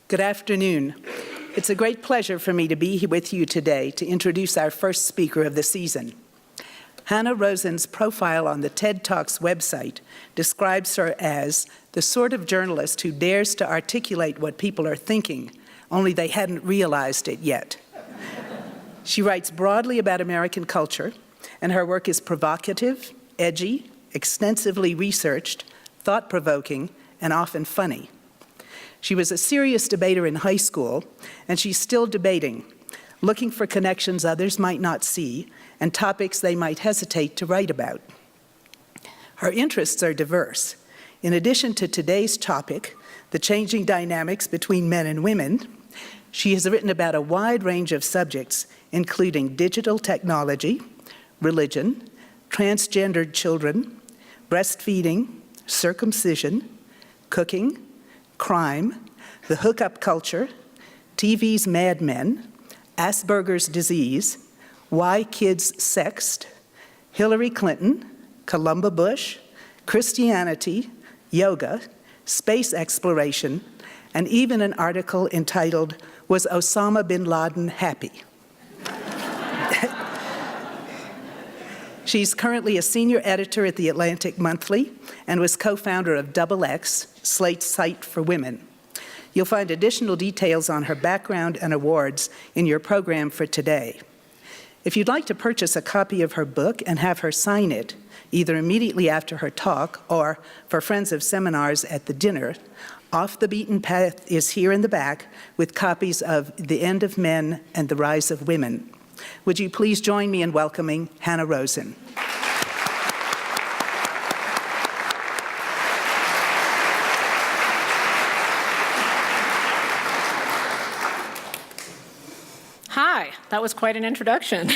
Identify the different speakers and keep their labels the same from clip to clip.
Speaker 1: Good afternoon. It's a great pleasure for me to be here with you today to introduce our first speaker of the season. Hanna Rosin's profile on the TED Talks website describes her as the sort of journalist who dares to articulate what people are thinking, only they hadn't realized it yet. She writes broadly about American culture, and her work is provocative, edgy, extensively researched, thought-provoking, and often funny. She was a serious debater in high school, and she's still debating, looking for connections others might not see and topics they might hesitate to write about. Her interests are diverse. In addition to today's topic, the changing dynamics between men and women, she has written about a wide range of subjects, including digital technology, religion, transgendered children, breastfeeding, circumcision, cooking, crime, the hookup culture, TV's Mad Men, Asperger's disease, why kids sext, Hillary Clinton, Columba Bush, Christianity, yoga, space exploration, and even an article entitled, "Was Osama bin Laden Happy?" She's currently a senior editor at The Atlantic Monthly and was co-founder of XX, Slate's site for women. You'll find additional details on her background and awards in your program for today. If you'd like to purchase a copy of her book and have her sign it, either immediately after her talk or for friends of seminars at the dinner, Off the Beaten Path is here in the back with copies of The End of Men and The Rise of Women. Would you please join me in welcoming Hanna Rosin?
Speaker 2: Hi, that was quite an introduction.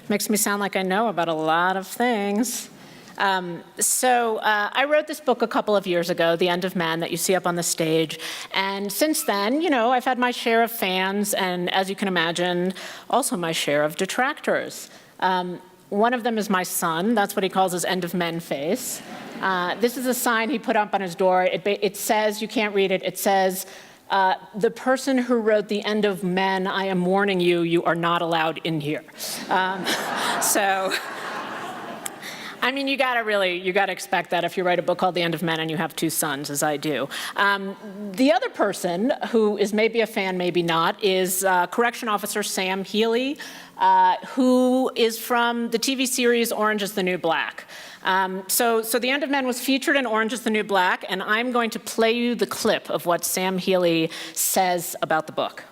Speaker 2: Makes me sound like I know about a lot of things. I wrote this book a couple of years ago, The End of Men, that you see up on the stage. And since then, I've had my share of fans, and as you can imagine, also my share of detractors. One of them is my son. That's what he calls his End of Men face. This is a sign he put up on his door. It says, you can't read it, it says, the person who wrote The End of Men, I am warning you, you are not allowed in here. You gotta expect that if you write a book called The End of Men and you have two sons, as I do. The other person, who is maybe a fan, maybe not, is Correction Officer Sam Healey, who is from the TV series Orange is the New Black. So The End of Men was featured in Orange is the New Black, and I'm going to play you the clip of what Sam Healey says about the book.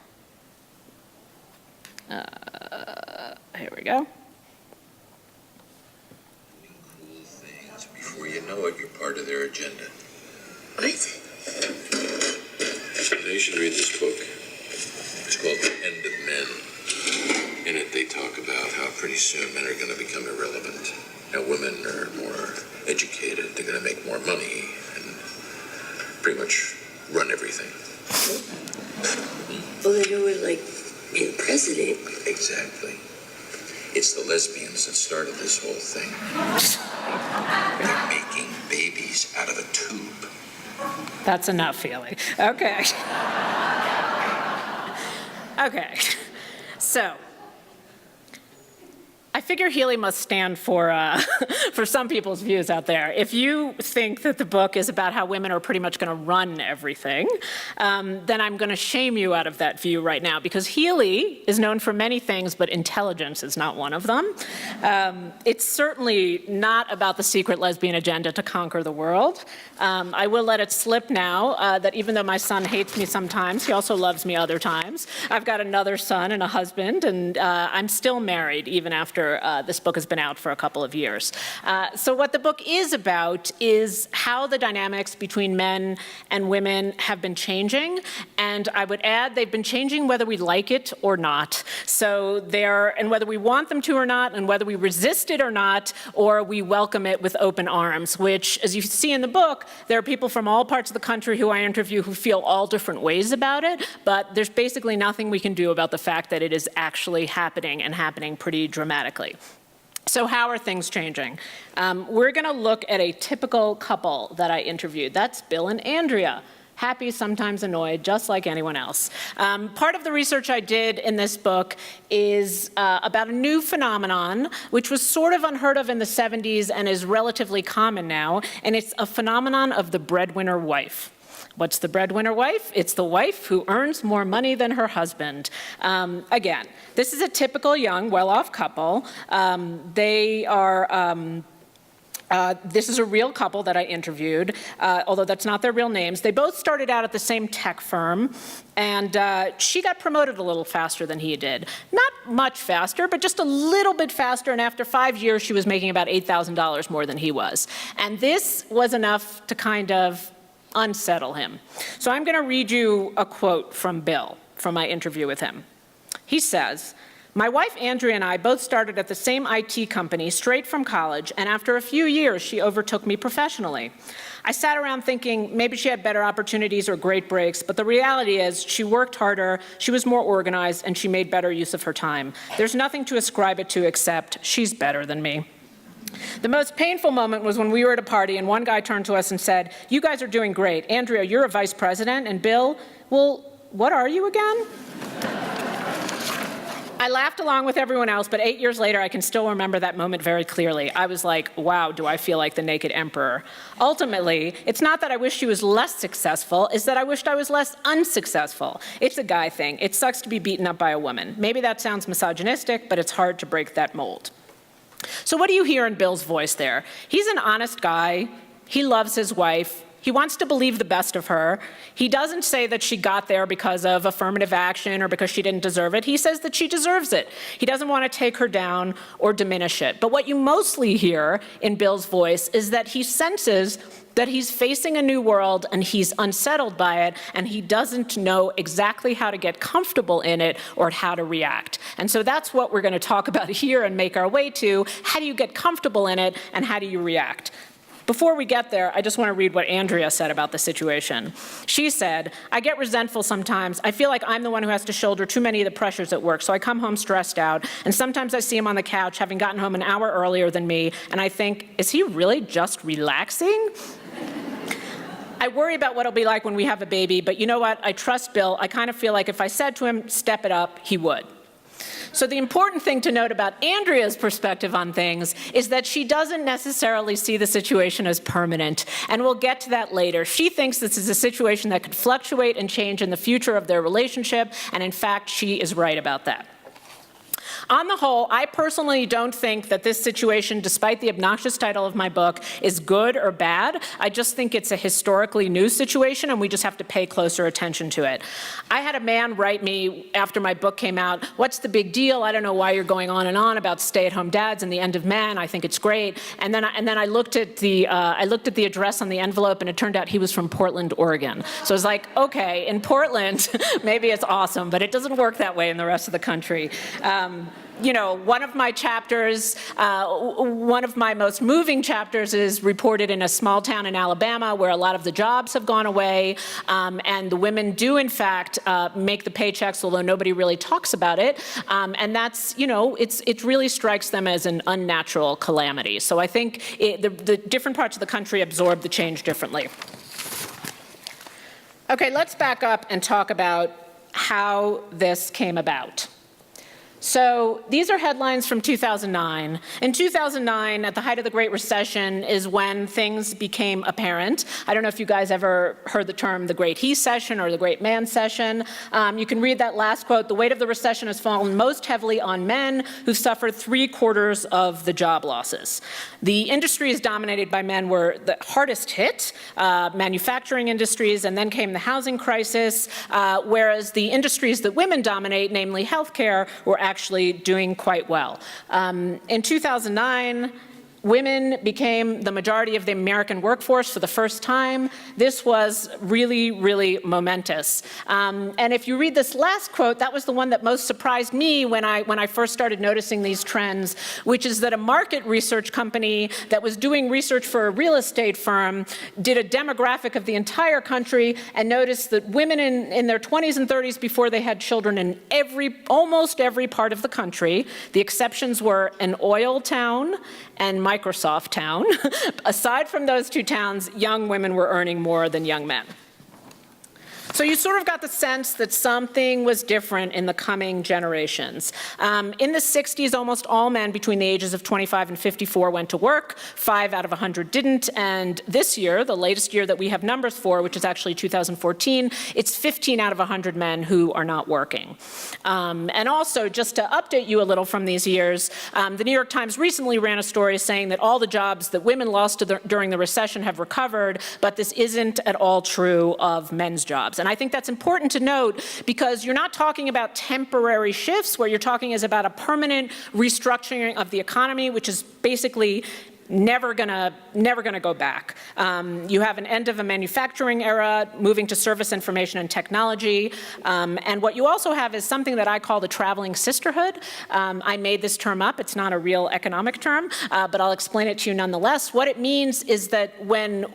Speaker 2: Here we go.
Speaker 3: Before you know it, you're part of their agenda.
Speaker 4: What?
Speaker 3: You should read this book. It's called The End of Men. In it, they talk about how pretty soon men are going to become irrelevant. Now women are more educated, they're going to make more money, and pretty much run everything.
Speaker 4: Well, they know we're like being president.
Speaker 3: Exactly. It's the lesbians that started this whole thing. They're making babies out of a tube.
Speaker 2: That's enough, Healey. Okay. Okay. So, I figure Healey must stand for some people's views out there. If you think that the book is about how women are pretty much going to run everything, then I'm going to shame you out of that view right now, because Healey is known for many things, but intelligence is not one of them. It's certainly not about the secret lesbian agenda to conquer the world. I will let it slip now that even though my son hates me sometimes, he also loves me other times. I've got another son and a husband, and I'm still married even after this book has been out for a couple of years. So what the book is about is how the dynamics between men and women have been changing, and I would add they've been changing whether we like it or not. So and whether we want them to or not, and whether we resist it or not, or we welcome it with open arms, which, as you see in the book, there are people from all parts of the country who I interview who feel all different ways about it, but there's basically nothing we can do about the fact that it is actually happening, and happening pretty dramatically. So how are things changing? We're going to look at a typical couple that I interviewed. That's Bill and Andrea. happy, sometimes annoyed, just like anyone else. Part of the research I did in this book is about a new phenomenon, which was sort of unheard of in the 70s and is relatively common now, and it's a phenomenon of the breadwinner wife. What's the breadwinner wife? It's the wife who earns more money than her husband. Again, this is a typical young, well-off couple. This is a real couple that I interviewed, although that's not their real names. They both started out at the same tech firm, and she got promoted a little faster than he did. Not much faster, but just a little bit faster, and after 5 years, she was making about $8,000 more than he was. And this was enough to kind of unsettle him. So I'm going to read you a quote from Bill from my interview with him. He says, "My wife Andrea and I both started at the same IT company straight from college, and after a few years, she overtook me professionally. I sat around thinking maybe she had better opportunities or great breaks, but the reality is she worked harder, she was more organized, and she made better use of her time. There's nothing to ascribe it to except she's better than me." The most painful moment was when we were at a party and one guy turned to us and said, "You guys are doing great. Andrea, you're a vice president, and Bill, well, what are you again?" I laughed along with everyone else, but 8 years later, I can still remember that moment very clearly. I was like, wow, do I feel like the naked emperor. Ultimately, it's not that I wish she was less successful, it's that I wished I was less unsuccessful. It's a guy thing. It sucks to be beaten up by a woman. Maybe that sounds misogynistic, but it's hard to break that mold. So what do you hear in Bill's voice there? He's an honest guy. He loves his wife. He wants to believe the best of her. He doesn't say that she got there because of affirmative action or because she didn't deserve it. He says that she deserves it. He doesn't want to take her down or diminish it. But what you mostly hear in Bill's voice is that he senses that he's facing a new world and he's unsettled by it, and he doesn't know exactly how to get comfortable in it or how to react. And so that's what we're going to talk about here and make our way to. How do you get comfortable in it, and how do you react? Before we get there, I just want to read what Andrea said about the situation. She said, "I get resentful sometimes. I feel like I'm the one who has to shoulder too many of the pressures at work, so I come home stressed out, and sometimes I see him on the couch having gotten home an hour earlier than me, and I think, is he really just relaxing? I worry about what it'll be like when we have a baby, but you know what? I trust Bill. I kind of feel like if I said to him, step it up, he would." So the important thing to note about Andrea's perspective on things is that she doesn't necessarily see the situation as permanent, and we'll get to that later. She thinks this is a situation that could fluctuate and change in the future of their relationship, and in fact, she is right about that. On the whole, I personally don't think that this situation, despite the obnoxious title of my book, is good or bad. I just think it's a historically new situation, and we just have to pay closer attention to it. I had a man write me after my book came out, "What's the big deal? I don't know why you're going on and on about stay-at-home dads and the end of men. I think it's great." And then I looked at the address on the envelope, and it turned out he was from Portland, Oregon. So I was like, okay, in Portland, maybe it's awesome, but it doesn't work that way in the rest of the country. You know, one of my chapters, one of my most moving chapters is reported in a small town in Alabama where a lot of the jobs have gone away, and the women do, in fact, make the paychecks, although nobody really talks about it. And that's, you know, it really strikes them as an unnatural calamity. So I think the different parts of the country absorb the change differently. Okay, let's back up and talk about how this came about. So these are headlines from 2009. In 2009, at the height of the Great Recession, is when things became apparent. I don't know if you guys ever heard the term the Great He Session or the Great Man Session. You can read that last quote. "The weight of the recession has fallen most heavily on men who suffered 3/4 of the job losses." The industries dominated by men were the hardest hit, manufacturing industries, and then came the housing crisis, whereas the industries that women dominate, namely healthcare, were actually doing quite well. In 2009, women became the majority of the American workforce for the first time. This was really, really momentous. And if you read this last quote, that was the one that most surprised me when I first started noticing these trends, which is that a market research company that was doing research for a real estate firm did a demographic of the entire country and noticed that women in their 20s and 30s before they had children in almost every part of the country, the exceptions were an oil town and Microsoft town. Aside from those two towns, young women were earning more than young men. So you sort of got the sense that something was different in the coming generations. In the 60s, almost all men between the ages of 25 and 54 went to work. 5 out of 100 didn't. And this year, the latest year that we have numbers for, which is actually 2014, it's 15 out of 100 men who are not working. And also, just to update you a little from these years, the New York Times recently ran a story saying that all the jobs that women lost during the recession have recovered, but this isn't at all true of men's jobs. And I think that's important to note because you're not talking about temporary shifts. What you're talking is about a permanent restructuring of the economy, which is basically never gonna go back. You have an end of a manufacturing era, moving to service, information, and technology. And what you also have is something that I call the traveling sisterhood. I made this term up. It's not a real economic term, but I'll explain it to you nonetheless. What it means is that when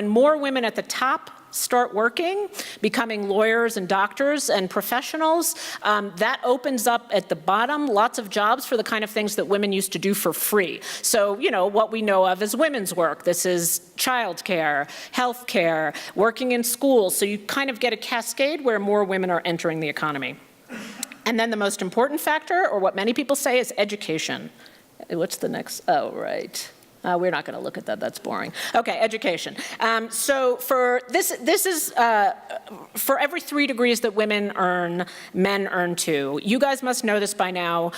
Speaker 2: more women at the top start working, becoming lawyers and doctors and professionals, that opens up at the bottom lots of jobs for the kind of things that women used to do for free. So, you know, what we know of as women's work. This is childcare, healthcare, working in schools. So you kind of get a cascade where more women are entering the economy. And then the most important factor, or what many people say, is education. What's the next? Oh, right. We're not going to look at that. That's boring. Okay, education. So for this is for every 3 degrees that women earn, men earn 2. You guys must know this by now.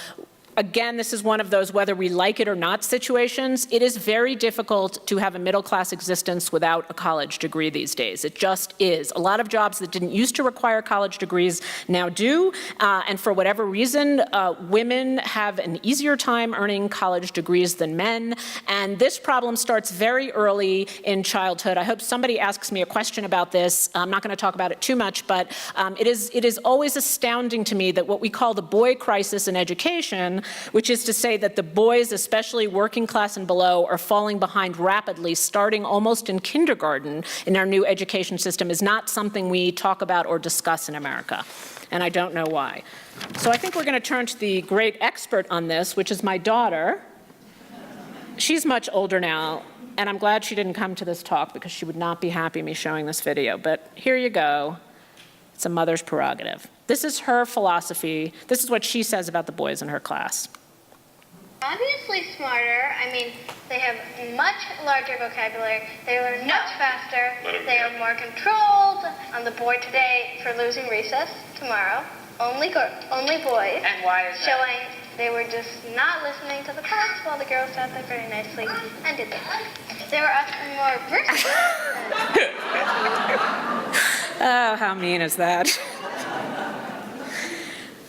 Speaker 2: Again, this is one of those whether we like it or not situations. It is very difficult to have a middle-class existence without a college degree these days. It just is. A lot of jobs that didn't used to require college degrees now do. And for whatever reason, women have an easier time earning college degrees than men. And this problem starts very early in childhood. I hope somebody asks me a question about this. I'm not going to talk about it too much, but it is always astounding to me that what we call the boy crisis in education, which is to say that the boys, especially working class and below, are falling behind rapidly, starting almost in kindergarten in our new education system, is not something we talk about or discuss in America. And I don't know why. So I think we're going to turn to the great expert on this, which is my daughter. She's much older now, and I'm glad she didn't come to this talk because she would not be happy me showing this video. But here you go. It's a mother's prerogative. This is her philosophy. This is what she says about the boys in her class.
Speaker 5: Obviously smarter. I mean, they have much larger vocabulary. They learn much faster. They are more controlled. On the board today for losing recess tomorrow. Only boys. And why is that? Showing they were just not listening to the class while the girls sat there very nicely and did their work. They were asking more versatile.
Speaker 2: Oh, how mean is that?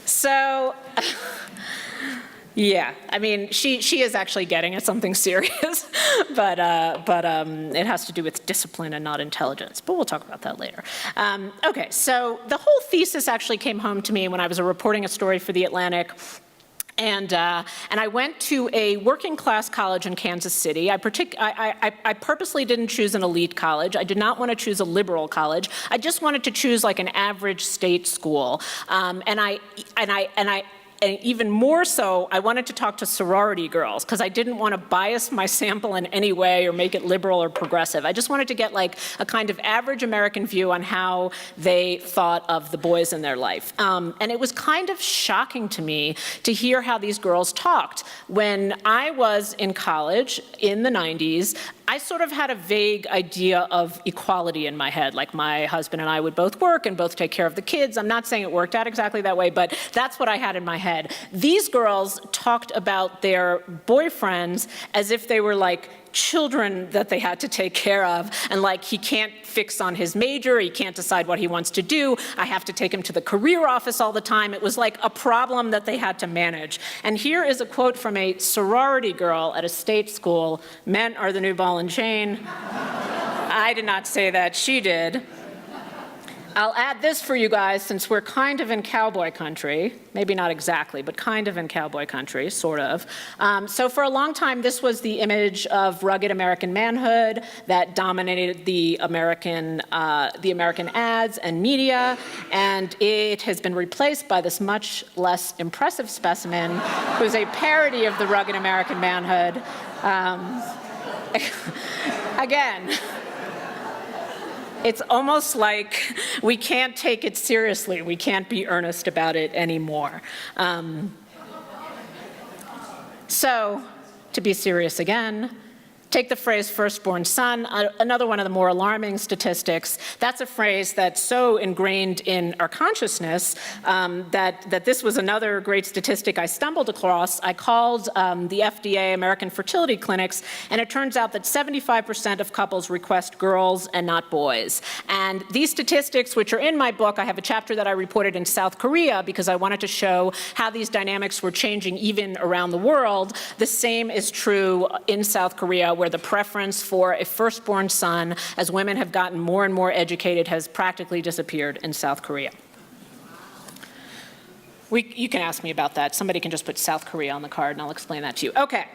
Speaker 2: So, yeah, I mean, she is actually getting at something serious, but it has to do with discipline and not intelligence. But we'll talk about that later. Okay, so the whole thesis actually came home to me when I was reporting a story for The Atlantic. And I went to a working class college in Kansas City. I purposely didn't choose an elite college. I did not want to choose a liberal college. I just wanted to choose like an average state school. And even more so, I wanted to talk to sorority girls because I didn't want to bias my sample in any way or make it liberal or progressive. I just wanted to get like a kind of average American view on how they thought of the boys in their life. And it was kind of shocking to me to hear how these girls talked. When I was in college in the 90s, I sort of had a vague idea of equality in my head, like my husband and I would both work and both take care of the kids. I'm not saying it worked out exactly that way, but that's what I had in my head. These girls talked about their boyfriends as if they were like children that they had to take care of, and like he can't fix on his major, he can't decide what he wants to do, I have to take him to the career office all the time. It was like a problem that they had to manage. And here is a quote from a sorority girl at a state school: "Men are the new ball and chain." I did not say that, she did. I'll add this for you guys, since we're kind of in cowboy country, maybe not exactly, but kind of in cowboy country, sort of. So for a long time, this was the image of rugged American manhood that dominated the American ads and media, and it has been replaced by this much less impressive specimen who's a parody of the rugged American manhood. Again, It's almost like we can't take it seriously. We can't be earnest about it anymore. So, to be serious again, take the phrase firstborn son, another one of the more alarming statistics. That's a phrase that's so ingrained in our consciousness that this was another great statistic I stumbled across. I called the FDA, American Fertility Clinics, and it turns out that 75% of couples request girls and not boys. And these statistics, which are in my book, I have a chapter that I reported in South Korea because I wanted to show how these dynamics were changing even around the world. The same is true in South Korea, where the preference for a firstborn son, as women have gotten more and more educated, has practically disappeared in South Korea. You can ask me about that. Somebody can just put South Korea on the card and I'll explain that to you. Okay,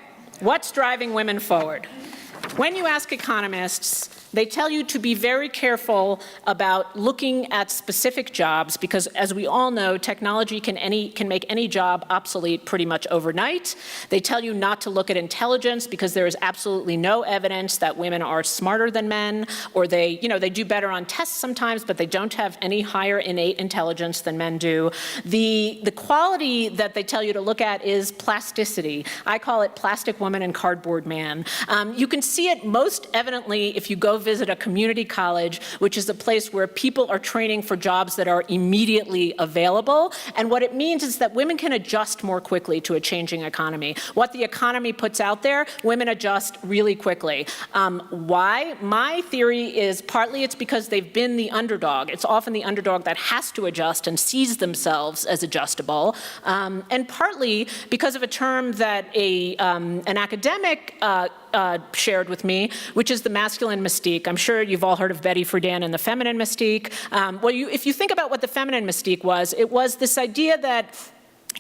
Speaker 2: what's driving women forward? When you ask economists, they tell you to be very careful about looking at specific jobs because, as we all know, technology can make any job obsolete pretty much overnight. They tell you not to look at intelligence because there is absolutely no evidence that women are smarter than men, or they do better on tests sometimes, but they don't have any higher innate intelligence than men do. The quality that they tell you to look at is plasticity. I call it plastic woman and cardboard man. You can see it most evidently if you go visit a community college, which is a place where people are training for jobs that are immediately available. And what it means is that women can adjust more quickly to a changing economy. What the economy puts out there, women adjust really quickly. Why? My theory is partly it's because they've been the underdog. It's often the underdog that has to adjust and sees themselves as adjustable. And partly because of a term that an academic shared with me, which is the masculine mystique. I'm sure you've all heard of Betty Friedan and the feminine mystique. If you think about what the feminine mystique was, it was this idea that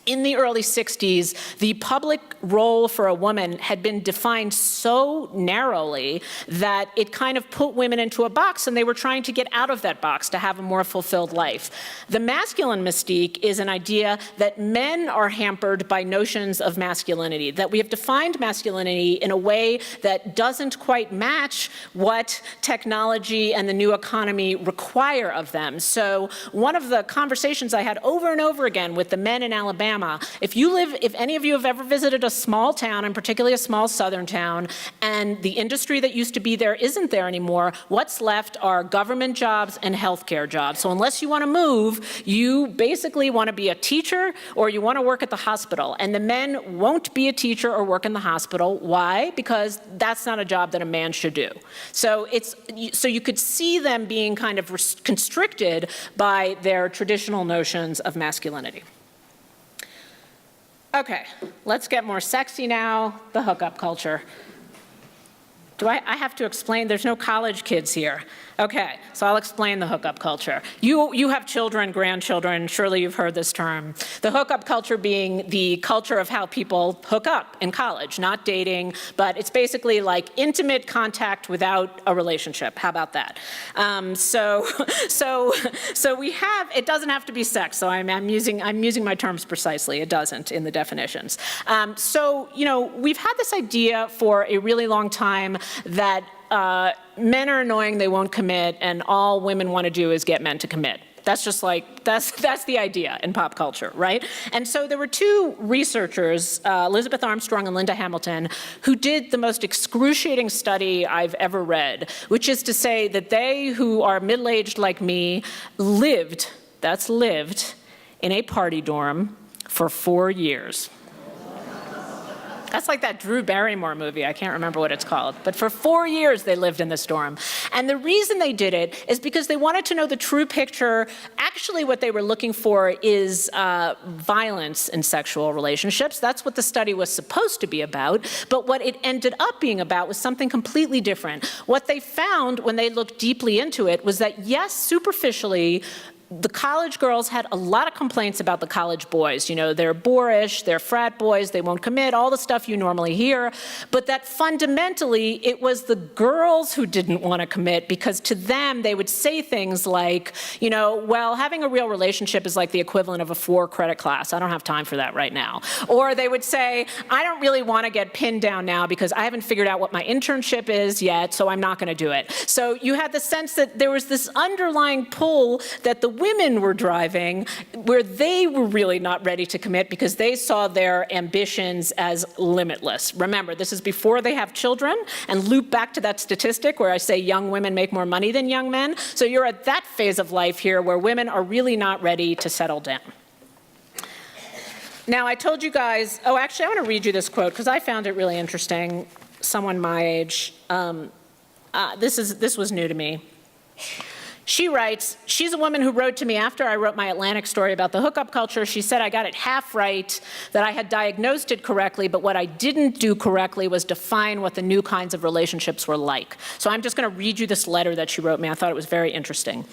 Speaker 2: in the early 60s, the public role for a woman had been defined so narrowly that it kind of put women into a box, and they were trying to get out of that box to have a more fulfilled life. The masculine mystique is an idea that men are hampered by notions of masculinity, that we have defined masculinity in a way that doesn't quite match what technology and the new economy require of them. So one of the conversations I had over and over again with the men in Alabama, if any of you have ever visited a small town, and particularly a small southern town, and the industry that used to be there isn't there anymore, what's left are government jobs and healthcare jobs. So unless you want to move, you basically want to be a teacher or you want to work at the hospital. And the men won't be a teacher or work in the hospital. Why? Because that's not a job that a man should do. So you could see them being kind of constricted by their traditional notions of masculinity. Okay, let's get more sexy now, the hookup culture. I have to explain? There's no college kids here. Okay, so I'll explain the hookup culture. You have children, grandchildren, surely you've heard this term. The hookup culture being the culture of how people hook up in college, not dating, but it's basically like intimate contact without a relationship. How about that? So we have, it doesn't have to be sex, so I'm using my terms precisely. It doesn't in the definitions. We've had this idea for a really long time that men are annoying, they won't commit, and all women want to do is get men to commit. That's just like, that's the idea in pop culture, right? And so there were two researchers, Elizabeth Armstrong and Linda Hamilton, who did the most excruciating study I've ever read, which is to say that they, who are middle-aged like me, lived in a party dorm for 4 years. That's like that Drew Barrymore movie. I can't remember what it's called. But for 4 years, they lived in this dorm. And the reason they did it is because they wanted to know the true picture. Actually, what they were looking for is violence in sexual relationships. That's what the study was supposed to be about. But what it ended up being about was something completely different. What they found when they looked deeply into it was that, yes, superficially, the college girls had a lot of complaints about the college boys. You know, they're boorish, they're frat boys, they won't commit, all the stuff you normally hear. But that fundamentally, it was the girls who didn't want to commit, because to them, they would say things like, you know, well, having a real relationship is like the equivalent of a 4-credit class. I don't have time for that right now. Or they would say, I don't really want to get pinned down now because I haven't figured out what my internship is yet, so I'm not going to do it. So you had the sense that there was this underlying pull that the women were driving, where they were really not ready to commit because they saw their ambitions as limitless. Remember, this is before they have children, and loop back to that statistic where I say young women make more money than young men. So you're at that phase of life here where women are really not ready to settle down. Now, I told you guys, oh, actually, I want to read you this quote because I found it really interesting. Someone my age, this was new to me. She writes, she's a woman who wrote to me after I wrote my Atlantic story about the hookup culture. She said I got it half right, that I had diagnosed it correctly, but what I didn't do correctly was define what the new kinds of relationships were like. So I'm just going to read you this letter that she wrote me. I thought it was very interesting.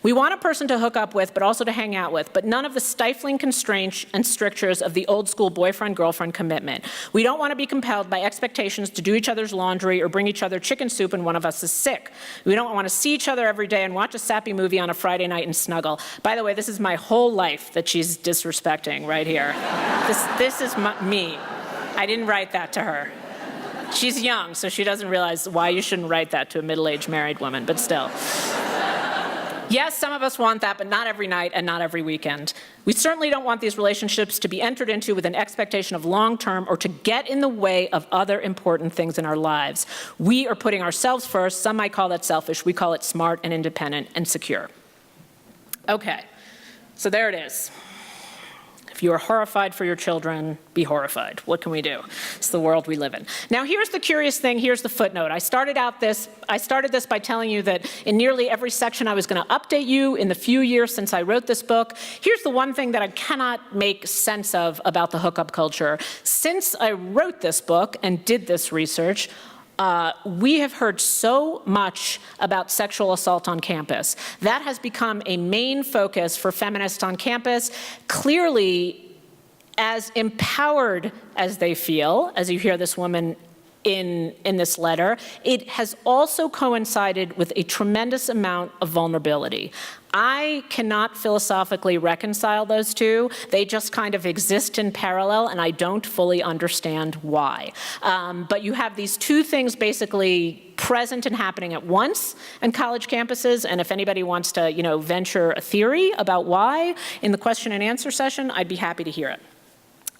Speaker 2: We want a person to hook up with, but also to hang out with, but none of the stifling constraints and strictures of the old school boyfriend-girlfriend commitment. We don't want to be compelled by expectations to do each other's laundry or bring each other chicken soup when one of us is sick. We don't want to see each other every day and watch a sappy movie on a Friday night and snuggle. By the way, this is my whole life that she's disrespecting right here. This is me. I didn't write that to her. She's young, so she doesn't realize why you shouldn't write that to a middle-aged married woman, but still. Yes, some of us want that, but not every night and not every weekend. We certainly don't want these relationships to be entered into with an expectation of long-term or to get in the way of other important things in our lives. We are putting ourselves first. Some might call that selfish. We call it smart and independent and secure. Okay, so there it is. If you are horrified for your children, be horrified. What can we do? It's the world we live in. Now, here's the curious thing. Here's the footnote. I started this by telling you that in nearly every section I was going to update you in the few years since I wrote this book. Here's the one thing that I cannot make sense of about the hookup culture. Since I wrote this book and did this research, we have heard so much about sexual assault on campus. That has become a main focus for feminists on campus. Clearly, as empowered as they feel, as you hear this woman in this letter, it has also coincided with a tremendous amount of vulnerability. I cannot philosophically reconcile those two. They just kind of exist in parallel, and I don't fully understand why. But you have these two things basically present and happening at once in college campuses, and if anybody wants to, venture a theory about why in the question and answer session, I'd be happy to hear it.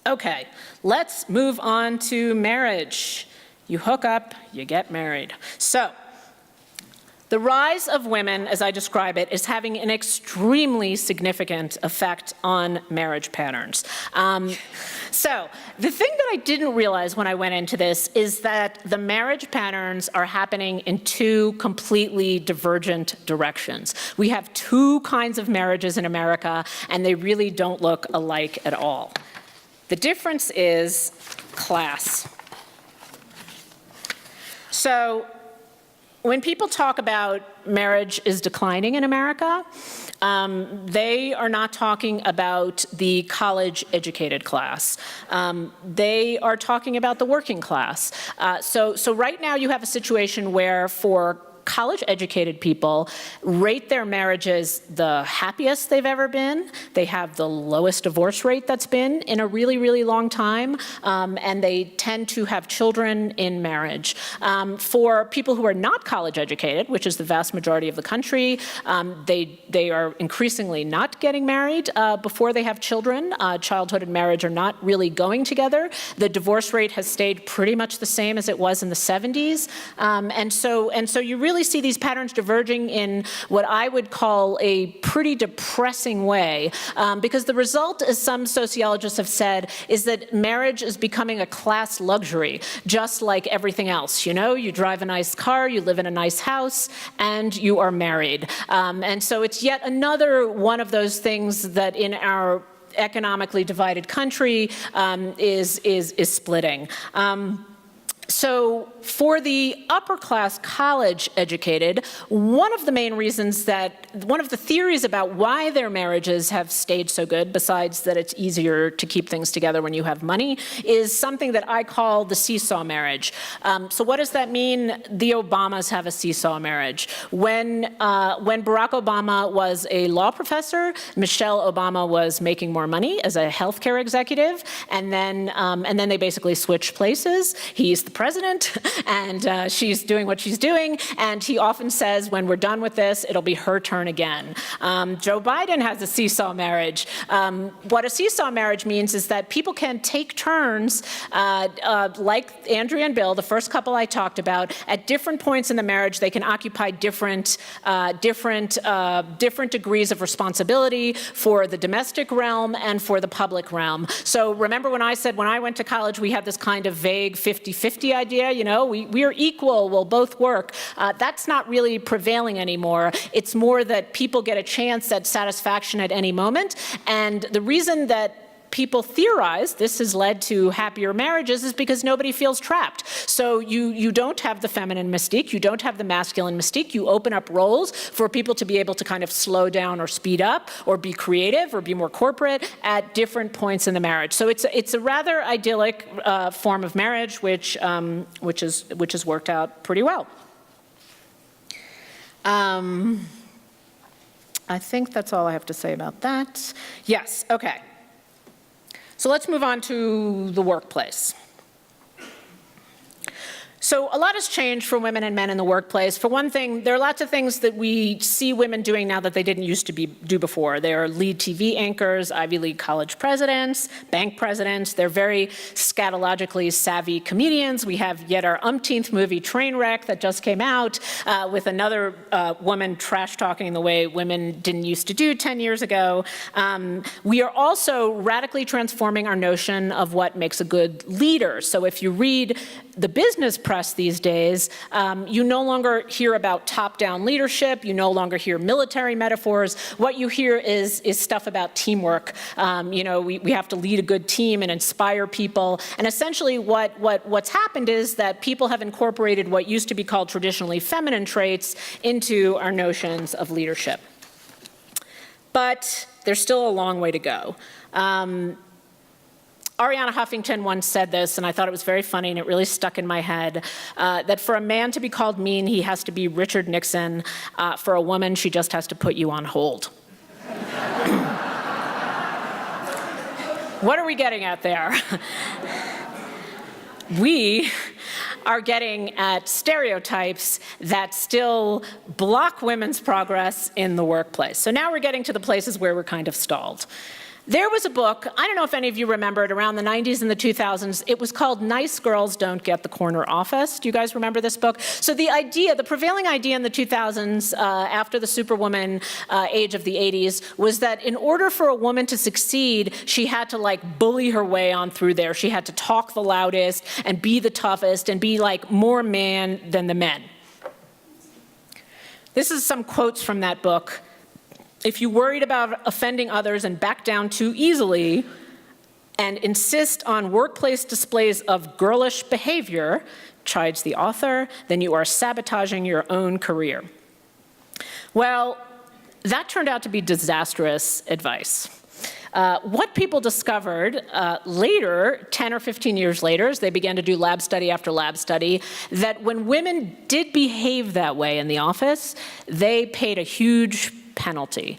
Speaker 2: Okay, let's move on to marriage. You hook up, you get married. So, the rise of women, as I describe it, is having an extremely significant effect on marriage patterns. So, the thing that I didn't realize when I went into this is that the marriage patterns are happening in two completely divergent directions. We have two kinds of marriages in America, and they really don't look alike at all. The difference is class. So, when people talk about marriage is declining in America, they are not talking about the college-educated class. They are talking about the working class. So right now you have a situation where for college-educated people rate their marriages the happiest they've ever been. They have the lowest divorce rate that's been in a really, really long time, and they tend to have children in marriage. For people who are not college-educated, which is the vast majority of the country, they are increasingly not getting married before they have children. Childhood and marriage are not really going together. The divorce rate has stayed pretty much the same as it was in the 70s, and so you really see these patterns diverging in what I would call a pretty depressing way, because the result, as some sociologists have said, is that marriage is becoming a class luxury, just like everything else. You drive a nice car, you live in a nice house, and you are married. And so it's yet another one of those things that in our economically divided country is splitting. So for the upper class college educated, one of the theories about why their marriages have stayed so good, besides that it's easier to keep things together when you have money, is something that I call the seesaw marriage. So what does that mean? The Obamas have a seesaw marriage. When Barack Obama was a law professor, Michelle Obama was making more money as a healthcare executive, and then they basically switched places. He's the president, and she's doing what she's doing, and he often says, when we're done with this, it'll be her turn again. Joe Biden has a seesaw marriage. What a seesaw marriage means is that people can take turns, like Andrea and Bill, the first couple I talked about, at different points in the marriage. They can occupy different degrees of responsibility for the domestic realm and for the public realm. So remember when I said when I went to college, we had this kind of vague 50-50 idea, we are equal, we'll both work. That's not really prevailing anymore. It's more that people get a chance at satisfaction at any moment. And the reason that people theorize this has led to happier marriages is because nobody feels trapped. So you don't have the feminine mystique, you don't have the masculine mystique. You open up roles for people to be able to kind of slow down or speed up or be creative or be more corporate at different points in the marriage. So it's a rather idyllic form of marriage which has worked out pretty well. I think that's all I have to say about that. Yes, okay. So let's move on to the workplace. So a lot has changed for women and men in the workplace. For one thing, there are lots of things that we see women doing now that they didn't used to do before. They are lead TV anchors, Ivy League college presidents, bank presidents. They're very scatologically savvy comedians. We have yet our umpteenth movie, Trainwreck, that just came out with another woman trash-talking the way women didn't used to do 10 years ago. We are also radically transforming our notion of what makes a good leader. So if you read the business press these days, you no longer hear about top-down leadership. You no longer hear military metaphors. What you hear is stuff about teamwork. We have to lead a good team and inspire people. And essentially what's happened is that people have incorporated what used to be called traditionally feminine traits into our notions of leadership. But there's still a long way to go. Arianna Huffington once said this, and I thought it was very funny, and it really stuck in my head, that for a man to be called mean, he has to be Richard Nixon. For a woman, she just has to put you on hold. What are we getting at there? We are getting at stereotypes that still block women's progress in the workplace. So now we're getting to the places where we're kind of stalled. There was a book, I don't know if any of you remember it, around the 90s and the 2000s. It was called Nice Girls Don't Get the Corner Office. Do you guys remember this book? So the prevailing idea in the 2000s, after the Superwoman age of the 80s, was that in order for a woman to succeed, she had to bully her way on through there. She had to talk the loudest and be the toughest and be more man than the men. This is some quotes from that book. If you worried about offending others and back down too easily and insist on workplace displays of girlish behavior, chides the author, then you are sabotaging your own career. Well, that turned out to be disastrous advice. What people discovered later, 10 or 15 years later, as they began to do lab study after lab study, that when women did behave that way in the office, they paid a huge penalty.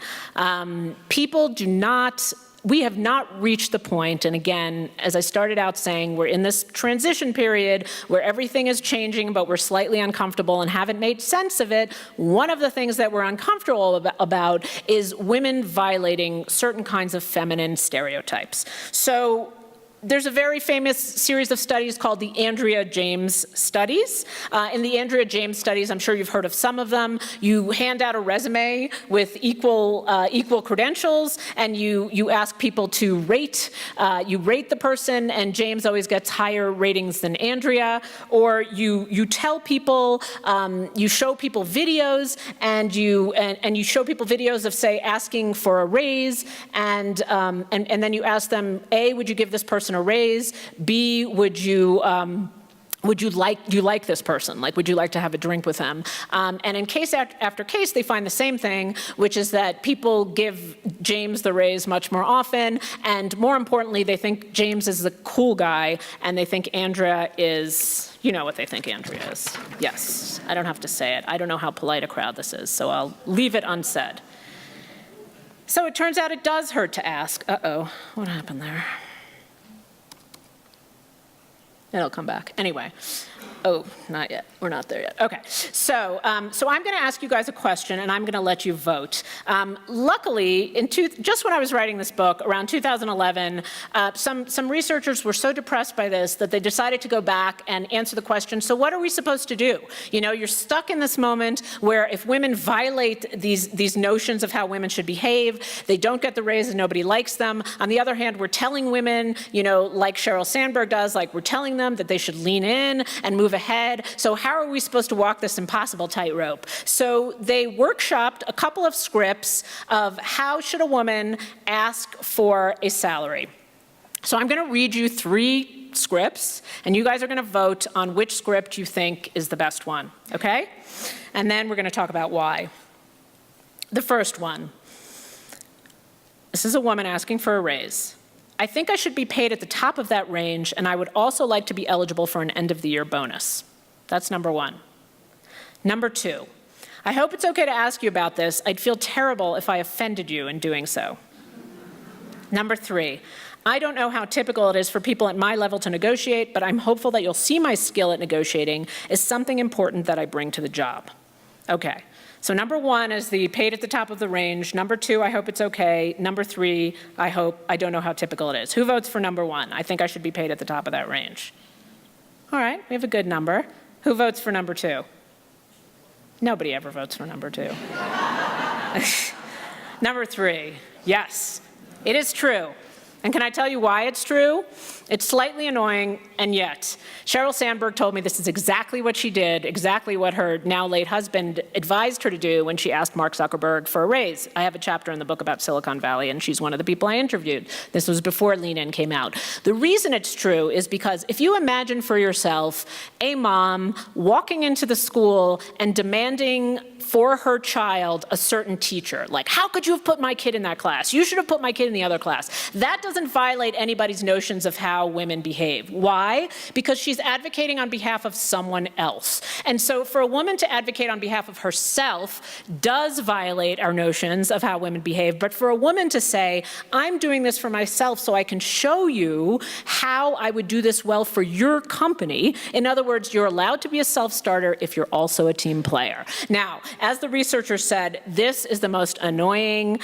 Speaker 2: We have not reached the point, and again, as I started out saying, we're in this transition period where everything is changing, but we're slightly uncomfortable and haven't made sense of it. One of the things that we're uncomfortable about is women violating certain kinds of feminine stereotypes. So there's a very famous series of studies called the Andrea James studies. In the Andrea James studies, I'm sure you've heard of some of them, you hand out a resume with equal credentials, and you ask people to rate. You rate the person, and James always gets higher ratings than Andrea. Or you tell people, you show people videos, and you show people videos of, say, asking for a raise, and then you ask them, A, would you give this person a raise? B, would you do you like this person? Like, would you like to have a drink with them? And in case after case, they find the same thing, which is that people give James the raise much more often, and more importantly, they think James is the cool guy, and they think Andrea is, you know what they think Andrea is. Yes, I don't have to say it. I don't know how polite a crowd this is, so I'll leave it unsaid. So it turns out it does hurt to ask. Uh-oh, what happened there? It'll come back. Anyway. Oh, not yet. We're not there yet. Okay. So I'm going to ask you guys a question, and I'm going to let you vote. Luckily, just when I was writing this book, around 2011, some researchers were so depressed by this that they decided to go back and answer the question, so what are we supposed to do? You know, you're stuck in this moment where if women violate these notions of how women should behave, they don't get the raise and nobody likes them. On the other hand, we're telling women, you know, like Sheryl Sandberg does, like we're telling them that they should lean in and move ahead. So how are we supposed to walk this impossible tightrope? So they workshopped a couple of scripts of how should a woman ask for a salary. So I'm going to read you 3 scripts, and you guys are going to vote on which script you think is the best one, okay? And then we're going to talk about why. The first one. This is a woman asking for a raise. I think I should be paid at the top of that range, and I would also like to be eligible for an end-of-the-year bonus. That's number 1. Number 2, I hope it's okay to ask you about this. I'd feel terrible if I offended you in doing so. Number 3, I don't know how typical it is for people at my level to negotiate, but I'm hopeful that you'll see my skill at negotiating as something important that I bring to the job. Okay. So number 1 is the paid at the top of the range. Number 2, I hope it's okay. Number 3, I don't know how typical it is. Who votes for number 1? I think I should be paid at the top of that range. All right, we have a good number. Who votes for number 2? Nobody ever votes for number 2. Number 3, yes, it is true. And can I tell you why it's true? It's slightly annoying, and yet. Sheryl Sandberg told me this is exactly what she did, exactly what her now late husband advised her to do when she asked Mark Zuckerberg for a raise. I have a chapter in the book about Silicon Valley, and she's one of the people I interviewed. This was before Lean In came out. The reason it's true is because if you imagine for yourself a mom walking into the school and demanding for her child a certain teacher, like, how could you have put my kid in that class? You should have put my kid in the other class. That doesn't violate anybody's notions of how women behave. Why? Because she's advocating on behalf of someone else. And so for a woman to advocate on behalf of herself does violate our notions of how women behave. But for a woman to say, I'm doing this for myself so I can show you how I would do this well for your company. In other words, you're allowed to be a self-starter if you're also a team player. Now, as the researcher said, this is the most annoying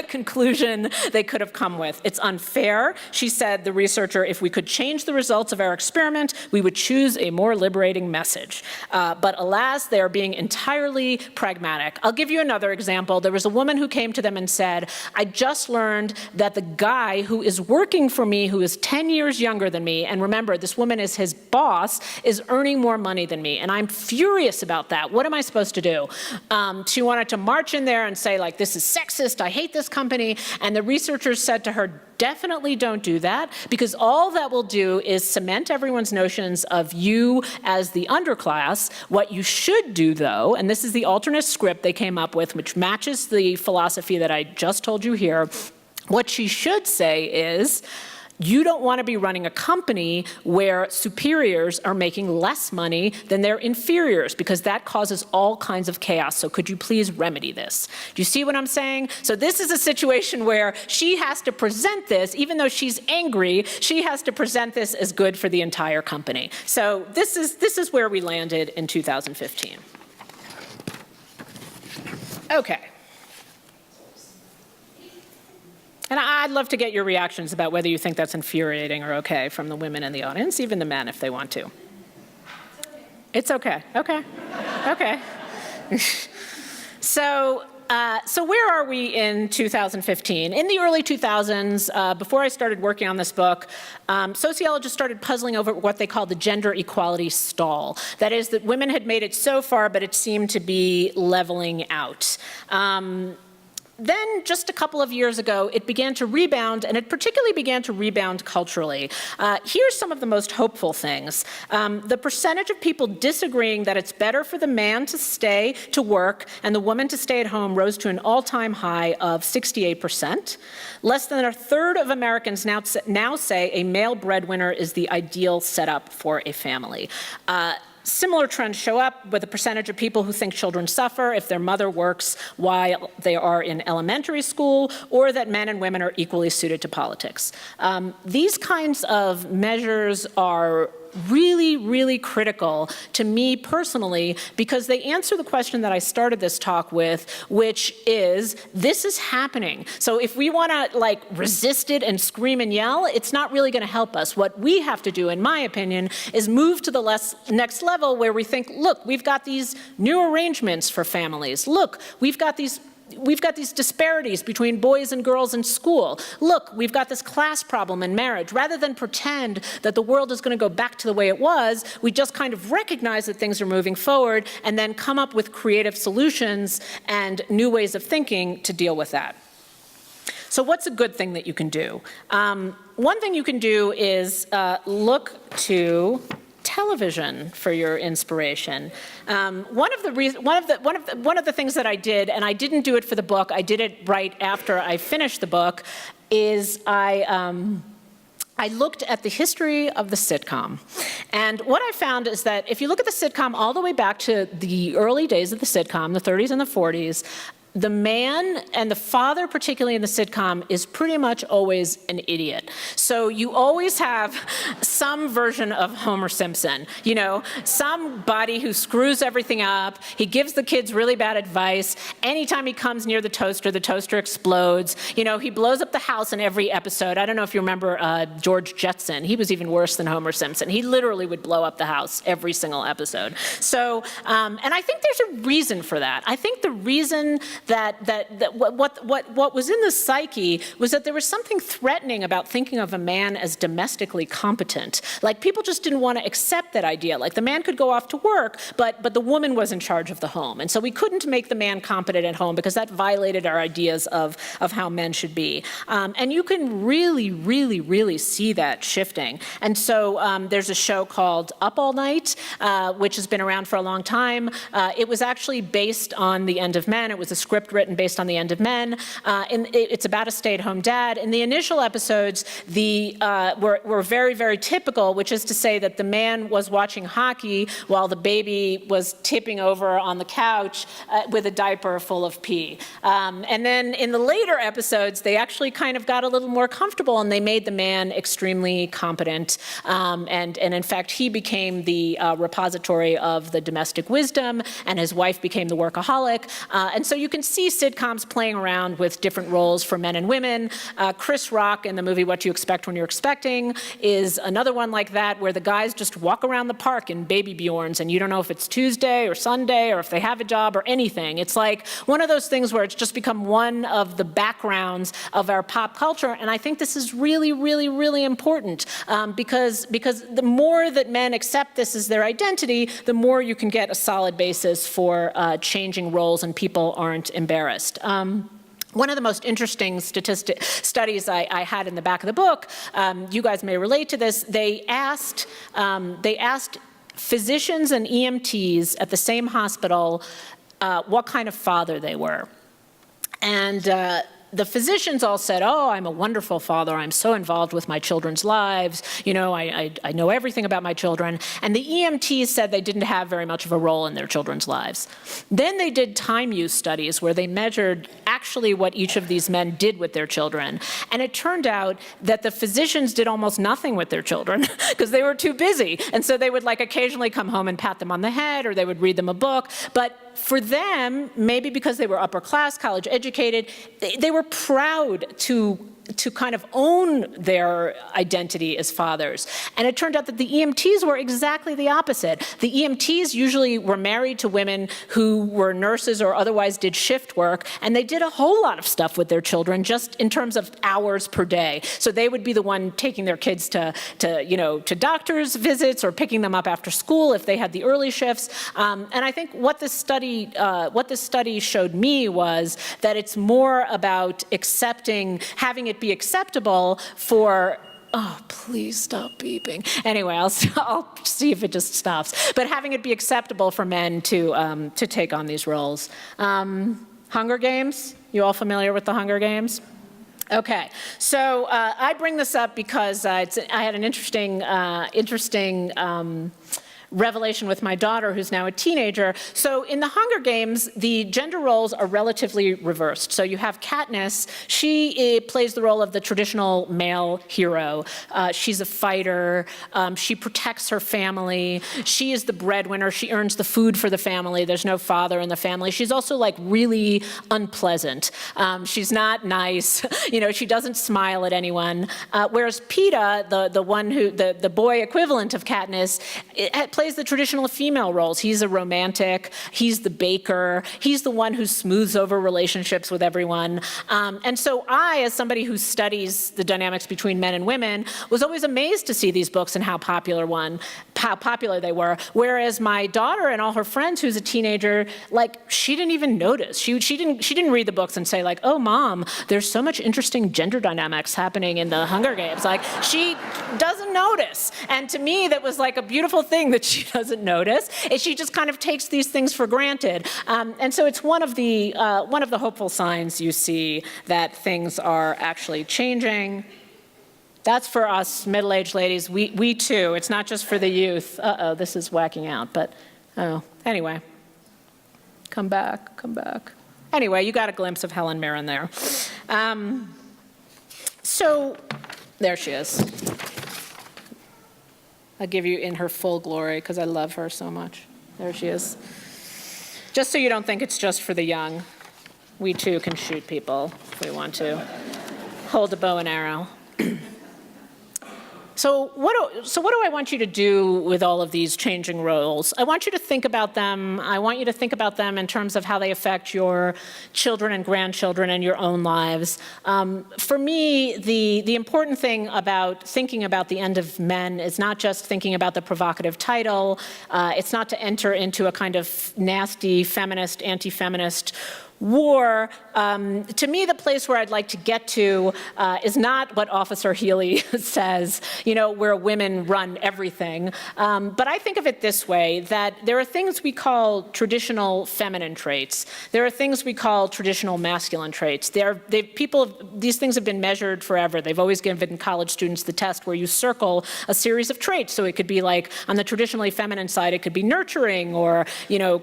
Speaker 2: conclusion they could have come with. It's unfair. She said, the researcher, if we could change the results of our experiment, we would choose a more liberating message. But alas, they are being entirely pragmatic. I'll give you another example. There was a woman who came to them and said, I just learned that the guy who is working for me, who is 10 years younger than me, and remember, this woman is his boss, is earning more money than me. And I'm furious about that. What am I supposed to do? She wanted to march in there and say, like, this is sexist, I hate this company. And the researchers said to her, definitely don't do that, because all that will do is cement everyone's notions of you as the underclass. What you should do, though, and this is the alternate script they came up with, which matches the philosophy that I just told you here, what she should say is, you don't want to be running a company where superiors are making less money than their inferiors, because that causes all kinds of chaos. So could you please remedy this? Do you see what I'm saying? So this is a situation where she has to present this, even though she's angry, she has to present this as good for the entire company. So this is where we landed in 2015. Okay. And I'd love to get your reactions about whether you think that's infuriating or okay from the women in the audience, even the men if they want to. It's okay. Okay. Okay. So where are we in 2015? In the early 2000s, before I started working on this book, sociologists started puzzling over what they call the gender equality stall. That is, that women had made it so far, but it seemed to be leveling out. Then, just a couple of years ago, it began to rebound, and it particularly began to rebound culturally. Here's some of the most hopeful things. The percentage of people disagreeing that it's better for the man to stay to work and the woman to stay at home rose to an all-time high of 68%. Less than a third of Americans now say a male breadwinner is the ideal setup for a family. Similar trends show up with a percentage of people who think children suffer if their mother works while they are in elementary school, or that men and women are equally suited to politics. These kinds of measures are really, really critical to me personally, because they answer the question that I started this talk with, which is, this is happening. So if we want to resist it and scream and yell, it's not really going to help us. What we have to do, in my opinion, is move to the next level where we think, look, we've got these new arrangements for families. Look, we've got these disparities between boys and girls in school. Look, we've got this class problem in marriage. Rather than pretend that the world is going to go back to the way it was, we just kind of recognize that things are moving forward and then come up with creative solutions and new ways of thinking to deal with that. So what's a good thing that you can do? One thing you can do is look to television for your inspiration. One of the things that I did, and I didn't do it for the book, I did it right after I finished the book, is I looked at the history of the sitcom. And what I found is that if you look at the sitcom all the way back to the early days of the sitcom, the 30s and the 40s, the man, and the father particularly in the sitcom, is pretty much always an idiot. So you always have some version of Homer Simpson, somebody who screws everything up. He gives the kids really bad advice. Anytime he comes near the toaster explodes. He blows up the house in every episode. I don't know if you remember George Jetson. He was even worse than Homer Simpson. He literally would blow up the house every single episode. So, and I think there's a reason for that. I think the reason that what was in the psyche was that there was something threatening about thinking of a man as domestically competent. Like, people just didn't want to accept that idea. Like, the man could go off to work, but the woman was in charge of the home. And so we couldn't make the man competent at home because that violated our ideas of how men should be. And you can really, really, really see that shifting. And so there's a show called Up All Night, which has been around for a long time. It was actually based on The End of Men. It was a script written based on The End of Men. It's about a stay-at-home dad. In the initial episodes, were very, very typical, which is to say that the man was watching hockey while the baby was tipping over on the couch with a diaper full of pee. And then in the later episodes, they actually kind of got a little more comfortable, and they made the man extremely competent. And in fact, he became the repository of the domestic wisdom, and his wife became the workaholic. And so you can see sitcoms playing around with different roles for men and women. Chris Rock in the movie What You Expect When You're Expecting is another one like that, where the guys just walk around the park in baby Bjorns, and you don't know if it's Tuesday or Sunday or if they have a job or anything. It's like one of those things where it's just become one of the backgrounds of our pop culture, and I think this is really, really, really important because the more that men accept this as their identity, the more you can get a solid basis for changing roles and people aren't embarrassed. One of the most interesting studies I had in the back of the book, you guys may relate to this, they asked physicians and EMTs at the same hospital what kind of father they were. And the physicians all said, oh, I'm a wonderful father. I'm so involved with my children's lives. I know everything about my children. And the EMTs said they didn't have very much of a role in their children's lives. Then they did time use studies where they measured actually what each of these men did with their children. And it turned out that the physicians did almost nothing with their children because they were too busy. And so they would occasionally come home and pat them on the head, or they would read them a book. But for them, maybe because they were upper class, college educated, they were proud to to kind of own their identity as fathers. And it turned out that the EMTs were exactly the opposite. The EMTs usually were married to women who were nurses or otherwise did shift work, and they did a whole lot of stuff with their children just in terms of hours per day. So they would be the one taking their kids to doctor's visits or picking them up after school if they had the early shifts. And I think what this study showed me was that it's more about having it be acceptable for, oh, please stop beeping. Anyway, I'll see if it just stops. But having it be acceptable for men to take on these roles. Hunger Games, you all familiar with the Hunger Games? Okay, so I bring this up because I had an interesting revelation with my daughter, who's now a teenager. So in the Hunger Games, the gender roles are relatively reversed. So you have Katniss. She plays the role of the traditional male hero. She's a fighter. She protects her family. She is the breadwinner. She earns the food for the family. There's no father in the family. She's also like really unpleasant. She's not nice. She doesn't smile at anyone. Whereas Peeta, the boy equivalent of Katniss, plays the traditional female roles. He's a romantic, he's the baker, he's the one who smooths over relationships with everyone. And so I, as somebody who studies the dynamics between men and women, was always amazed to see these books and how popular they were. Whereas my daughter and all her friends, who's a teenager, she didn't even notice. She didn't read the books and say oh, Mom, there's so much interesting gender dynamics happening in the Hunger Games. She doesn't notice. And to me, that was a beautiful thing that she doesn't notice. She just kind of takes these things for granted. And so it's one of the hopeful signs you see that things are actually changing. That's for us middle-aged ladies. We too. It's not just for the youth. Uh-oh, this is whacking out. But, anyway. Come back. Anyway, you got a glimpse of Helen Mirren there. So there she is. I'll give you in her full glory because I love her so much. There she is. Just so you don't think it's just for the young, we too can shoot people if we want to. Hold a bow and arrow. So what do I want you to do with all of these changing roles? I want you to think about them. I want you to think about them in terms of how they affect your children and grandchildren and your own lives. For me, the important thing about thinking about the end of men is not just thinking about the provocative title. It's not to enter into a kind of nasty feminist, anti-feminist war. To me, the place where I'd like to get to is not what Officer Healy says, where women run everything. But I think of it this way, that there are things we call traditional feminine traits. There are things we call traditional masculine traits. These things have been measured forever. They've always given college students the test where you circle a series of traits. So it could be on the traditionally feminine side, it could be nurturing or,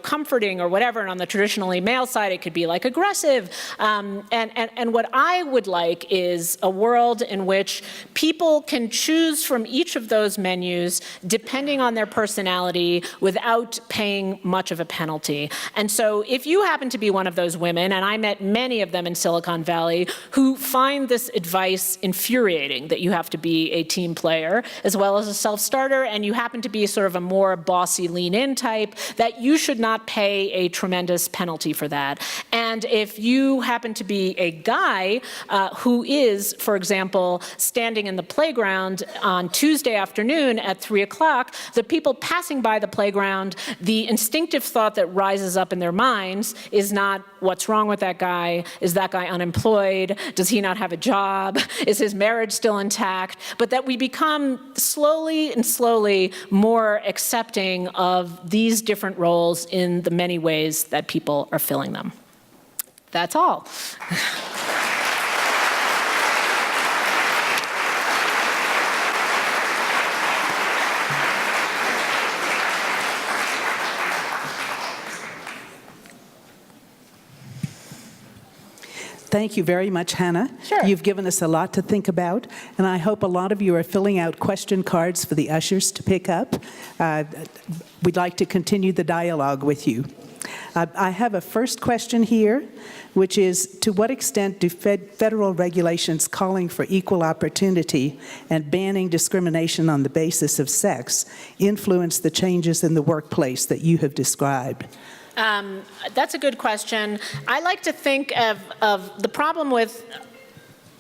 Speaker 2: comforting or whatever. And on the traditionally male side, it could be aggressive. And what I would like is a world in which people can choose from each of those menus depending on their personality without paying much of a penalty. And so if you happen to be one of those women, and I met many of them in Silicon Valley, who find this advice infuriating, that you have to be a team player as well as a self-starter, and you happen to be sort of a more bossy lean-in type, that you should not pay a tremendous penalty for that. And if you happen to be a guy who is, for example, standing in the playground on Tuesday afternoon at 3 o'clock, the people passing by the playground, the instinctive thought that rises up in their minds is not, what's wrong with that guy? Is that guy unemployed? Does he not have a job? Is his marriage still intact? But that we become slowly more accepting of these different roles in the many ways that people are filling them. That's all.
Speaker 1: Thank you very much, Hannah.
Speaker 2: Sure.
Speaker 1: You've given us a lot to think about, and I hope a lot of you are filling out question cards for the ushers to pick up. We'd like to continue the dialogue with you. I have a first question here, which is, to what extent do federal regulations calling for equal opportunity and banning discrimination on the basis of sex influence the changes in the workplace that you have described?
Speaker 2: That's a good question. I like to think of the problem with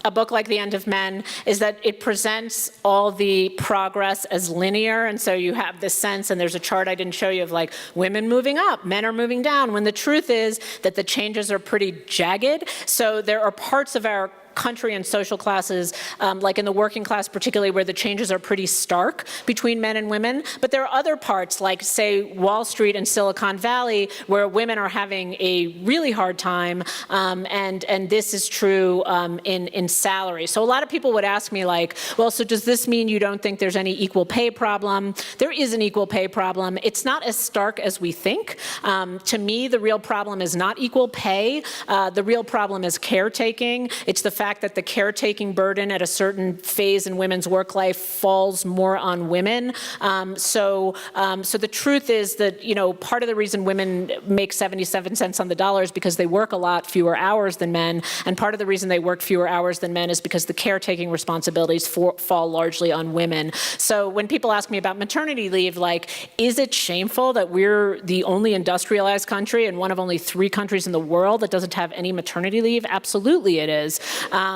Speaker 2: a book like The End of Men is that it presents all the progress as linear, and so you have this sense, and there's a chart I didn't show you, of like women moving up, men are moving down, when the truth is that the changes are pretty jagged. So there are parts of our country and social classes, like in the working class particularly, where the changes are pretty stark between men and women. But there are other parts, like, say, Wall Street and Silicon Valley, where women are having a really hard time, and this is true in salary. So a lot of people would ask me, like, well, so does this mean you don't think there's any equal pay problem? There is an equal pay problem. It's not as stark as we think. To me, the real problem is not equal pay. The real problem is caretaking. It's the fact that the caretaking burden at a certain phase in women's work life falls more on women. So the truth is that, you know, part of the reason women make 77 cents on the dollar is because they work a lot fewer hours than men, and part of the reason they work fewer hours than men is because the caretaking responsibilities fall largely on women. So when people ask me about maternity leave, like, is it shameful that we're the only industrialized country and one of only 3 countries in the world that doesn't have any maternity leave? Absolutely it is.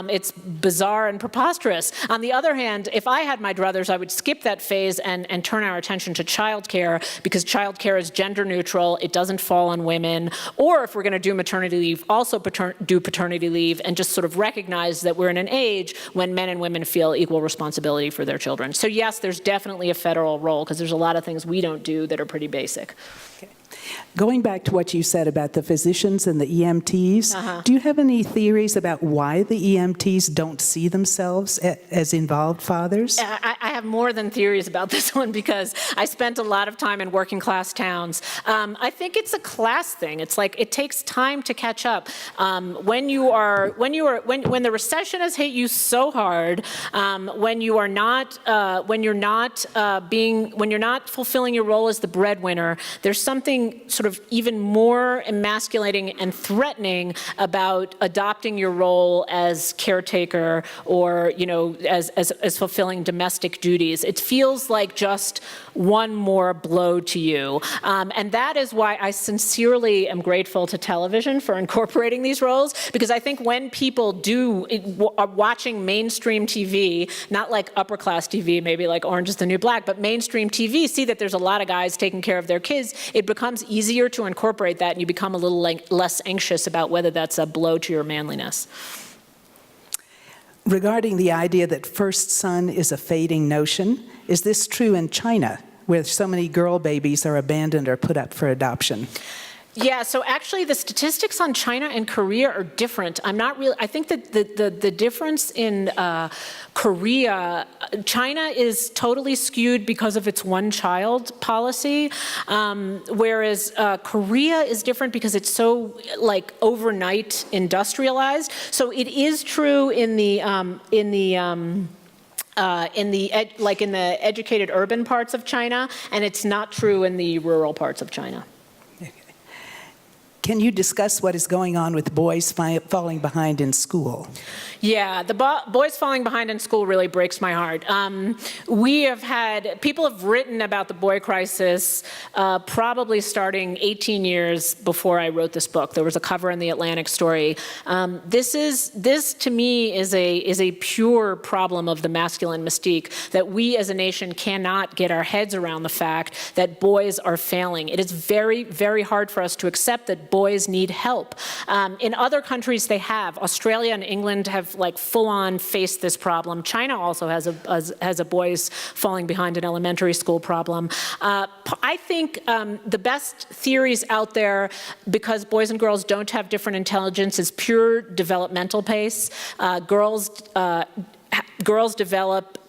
Speaker 2: It's bizarre and preposterous. On the other hand, if I had my druthers, I would skip that phase and turn our attention to childcare, because childcare is gender neutral, it doesn't fall on women. Or if we're going to do maternity leave, also do paternity leave, and just sort of recognize that we're in an age when men and women feel equal responsibility for their children. So yes, there's definitely a federal role, because there's a lot of things we don't do that are pretty basic.
Speaker 1: Okay. Going back to what you said about the physicians and the EMTs, do you have any theories about why the EMTs don't see themselves as involved fathers?
Speaker 2: I have more than theories about this one, because I spent a lot of time in working class towns. I think it's a class thing. It's like it takes time to catch up. When the recession has hit you so hard, when you're not fulfilling your role as the breadwinner, there's something sort of even more emasculating and threatening about adopting your role as caretaker or, you know, as fulfilling domestic duties. It feels like just one more blow to you. And that is why I sincerely am grateful to television for incorporating these roles, because I think when people are watching mainstream TV, not like upper class TV, maybe like Orange is the New Black, but mainstream TV, see that there's a lot of guys taking care of their kids, it becomes easier to incorporate that, and you become a little less anxious about whether that's a blow to your manliness.
Speaker 1: Regarding the idea that first son is a fading notion, is this true in China, where so many girl babies are abandoned or put up for adoption?
Speaker 2: Yeah, so actually the statistics on China and Korea are different. I think that the difference in Korea, China is totally skewed because of its one-child policy, whereas Korea is different because it's so like overnight industrialized. So it is true in the educated urban parts of China, and it's not true in the rural parts of China.
Speaker 1: Can you discuss what is going on with boys falling behind in school?
Speaker 2: Yeah, the boys falling behind in school really breaks my heart. People have written about the boy crisis probably starting 18 years before I wrote this book. There was a cover in the Atlantic story. This to me is a pure problem of the masculine mystique, that we as a nation cannot get our heads around the fact that boys are failing. It is very, very hard for us to accept that boys need help. In other countries they have. Australia and England have like full-on faced this problem. China also has a boys falling behind in elementary school problem. I think the best theories out there, because boys and girls don't have different intelligence, is pure developmental pace. Girls develop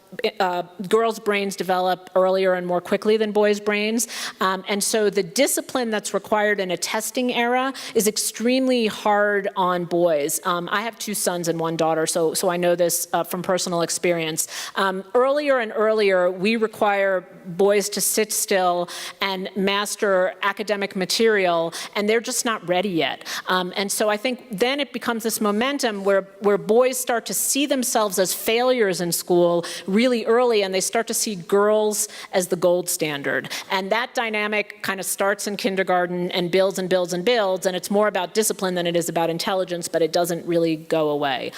Speaker 2: girls' brains develop earlier and more quickly than boys' brains. And so the discipline that's required in a testing era is extremely hard on boys. I have 2 sons and 1 daughter, so I know this from personal experience. Earlier and earlier, we require boys to sit still and master academic material, and they're just not ready yet. And so I think then it becomes this momentum where boys start to see themselves as failures in school really early, and they start to see girls as the gold standard. And that dynamic kind of starts in kindergarten and builds and builds and builds, and it's more about discipline than it is about intelligence, but it doesn't really go away.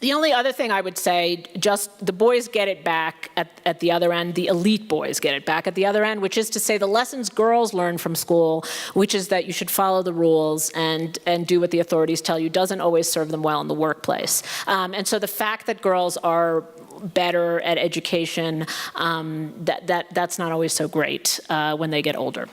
Speaker 2: The only other thing I would say, just the boys get it back at the other end, the elite boys get it back at the other end, which is to say the lessons girls learn from school, which is that you should follow the rules and do what the authorities tell you, doesn't always serve them well in the workplace. And so the fact that girls are better at education, that's not always so great when they get older.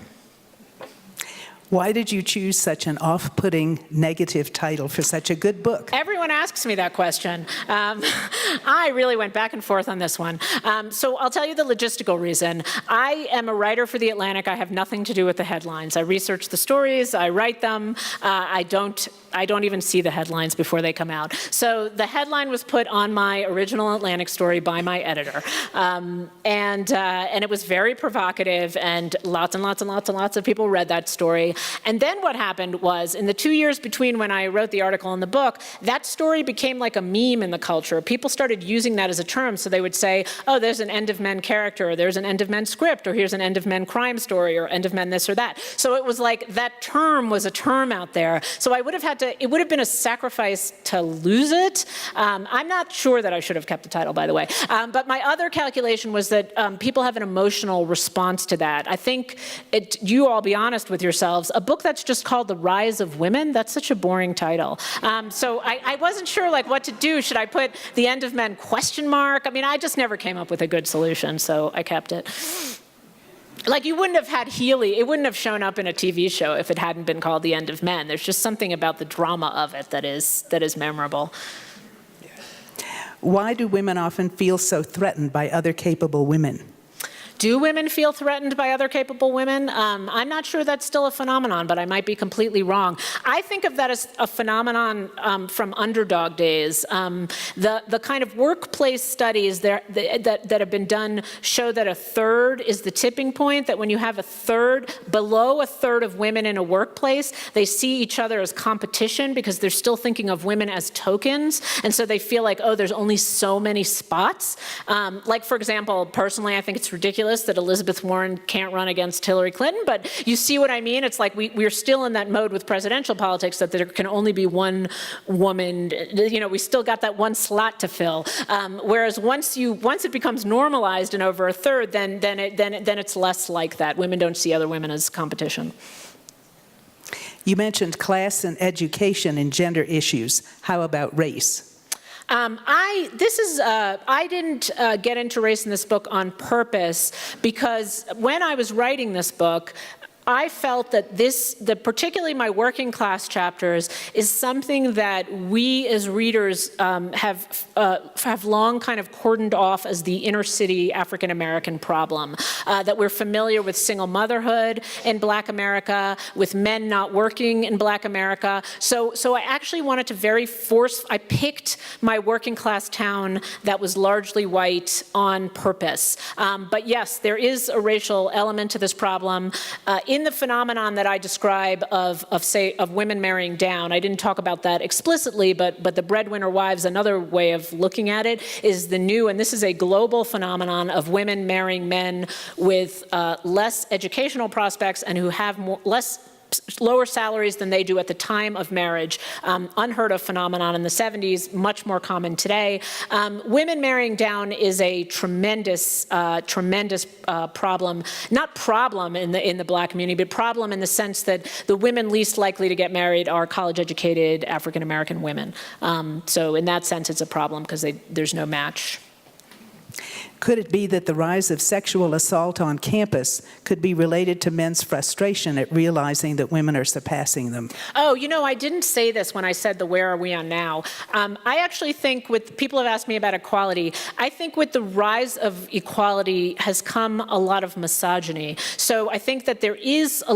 Speaker 1: Why did you choose such an off-putting negative title for such a good book?
Speaker 2: Everyone asks me that question. I really went back and forth on this one. So I'll tell you the logistical reason. I am a writer for The Atlantic. I have nothing to do with the headlines. I research the stories, I write them. I don't even see the headlines before they come out. So the headline was put on my original Atlantic story by my editor. And it was very provocative, and lots and lots and lots and lots of people read that story. And then what happened was, in the 2 years between when I wrote the article and the book, that story became like a meme in the culture. People started using that as a term, so they would say, oh, there's an End of Men character, or there's an End of Men script, or here's an End of Men crime story, or End of Men this or that. So it was like that term was a term out there. So I would have had to, it would have been a sacrifice to lose it. I'm not sure that I should have kept the title, by the way. But my other calculation was that people have an emotional response to that. I think you all be honest with yourselves. A book that's just called The Rise of Women, that's such a boring title. So I wasn't sure like what to do. Should I put The End of Men ? I mean, I just never came up with a good solution, so I kept it. Like, you wouldn't have had Healy, it wouldn't have shown up in a TV show if it hadn't been called The End of Men. There's just something about the drama of it that is memorable.
Speaker 1: Why do women often feel so threatened by other capable women?
Speaker 2: Do women feel threatened by other capable women? I'm not sure that's still a phenomenon, but I might be completely wrong. I think of that as a phenomenon from underdog days. The kind of workplace studies that have been done show that a third is the tipping point, that when you have below a third of women in a workplace, they see each other as competition because they're still thinking of women as tokens. And so they feel like, oh, there's only so many spots. Like, for example, personally, I think it's ridiculous that Elizabeth Warren can't run against Hillary Clinton, but you see what I mean? It's like we're still in that mode with presidential politics that there can only be one woman. You know, we still got that one slot to fill. Whereas once it becomes normalized and over a third, then it's less like that. Women don't see other women as competition.
Speaker 1: You mentioned class and education and gender issues. How about race?
Speaker 2: I didn't get into race in this book on purpose, because when I was writing this book, I felt that particularly my working class chapters, is something that we as readers have long kind of cordoned off as the inner city African American problem. That we're familiar with single motherhood in Black America, with men not working in Black America. So I actually wanted to I picked my working class town that was largely white on purpose. But yes, there is a racial element to this problem. In the phenomenon that I describe of women marrying down, I didn't talk about that explicitly, but the breadwinner wives, another way of looking at it, is the new, and this is a global phenomenon, of women marrying men with less educational prospects and who have lower salaries than they do at the time of marriage. Unheard of phenomenon in the 70s, much more common today. Women marrying down is a tremendous problem. Not problem in the Black community, but problem in the sense that the women least likely to get married are college-educated African American women. So in that sense, it's a problem because there's no match.
Speaker 1: Could it be that the rise of sexual assault on campus could be related to men's frustration at realizing that women are surpassing them?
Speaker 2: Oh, you know, I didn't say this when I said the where are we on now. I actually think people have asked me about equality. I think with the rise of equality has come a lot of misogyny. So I think that there is a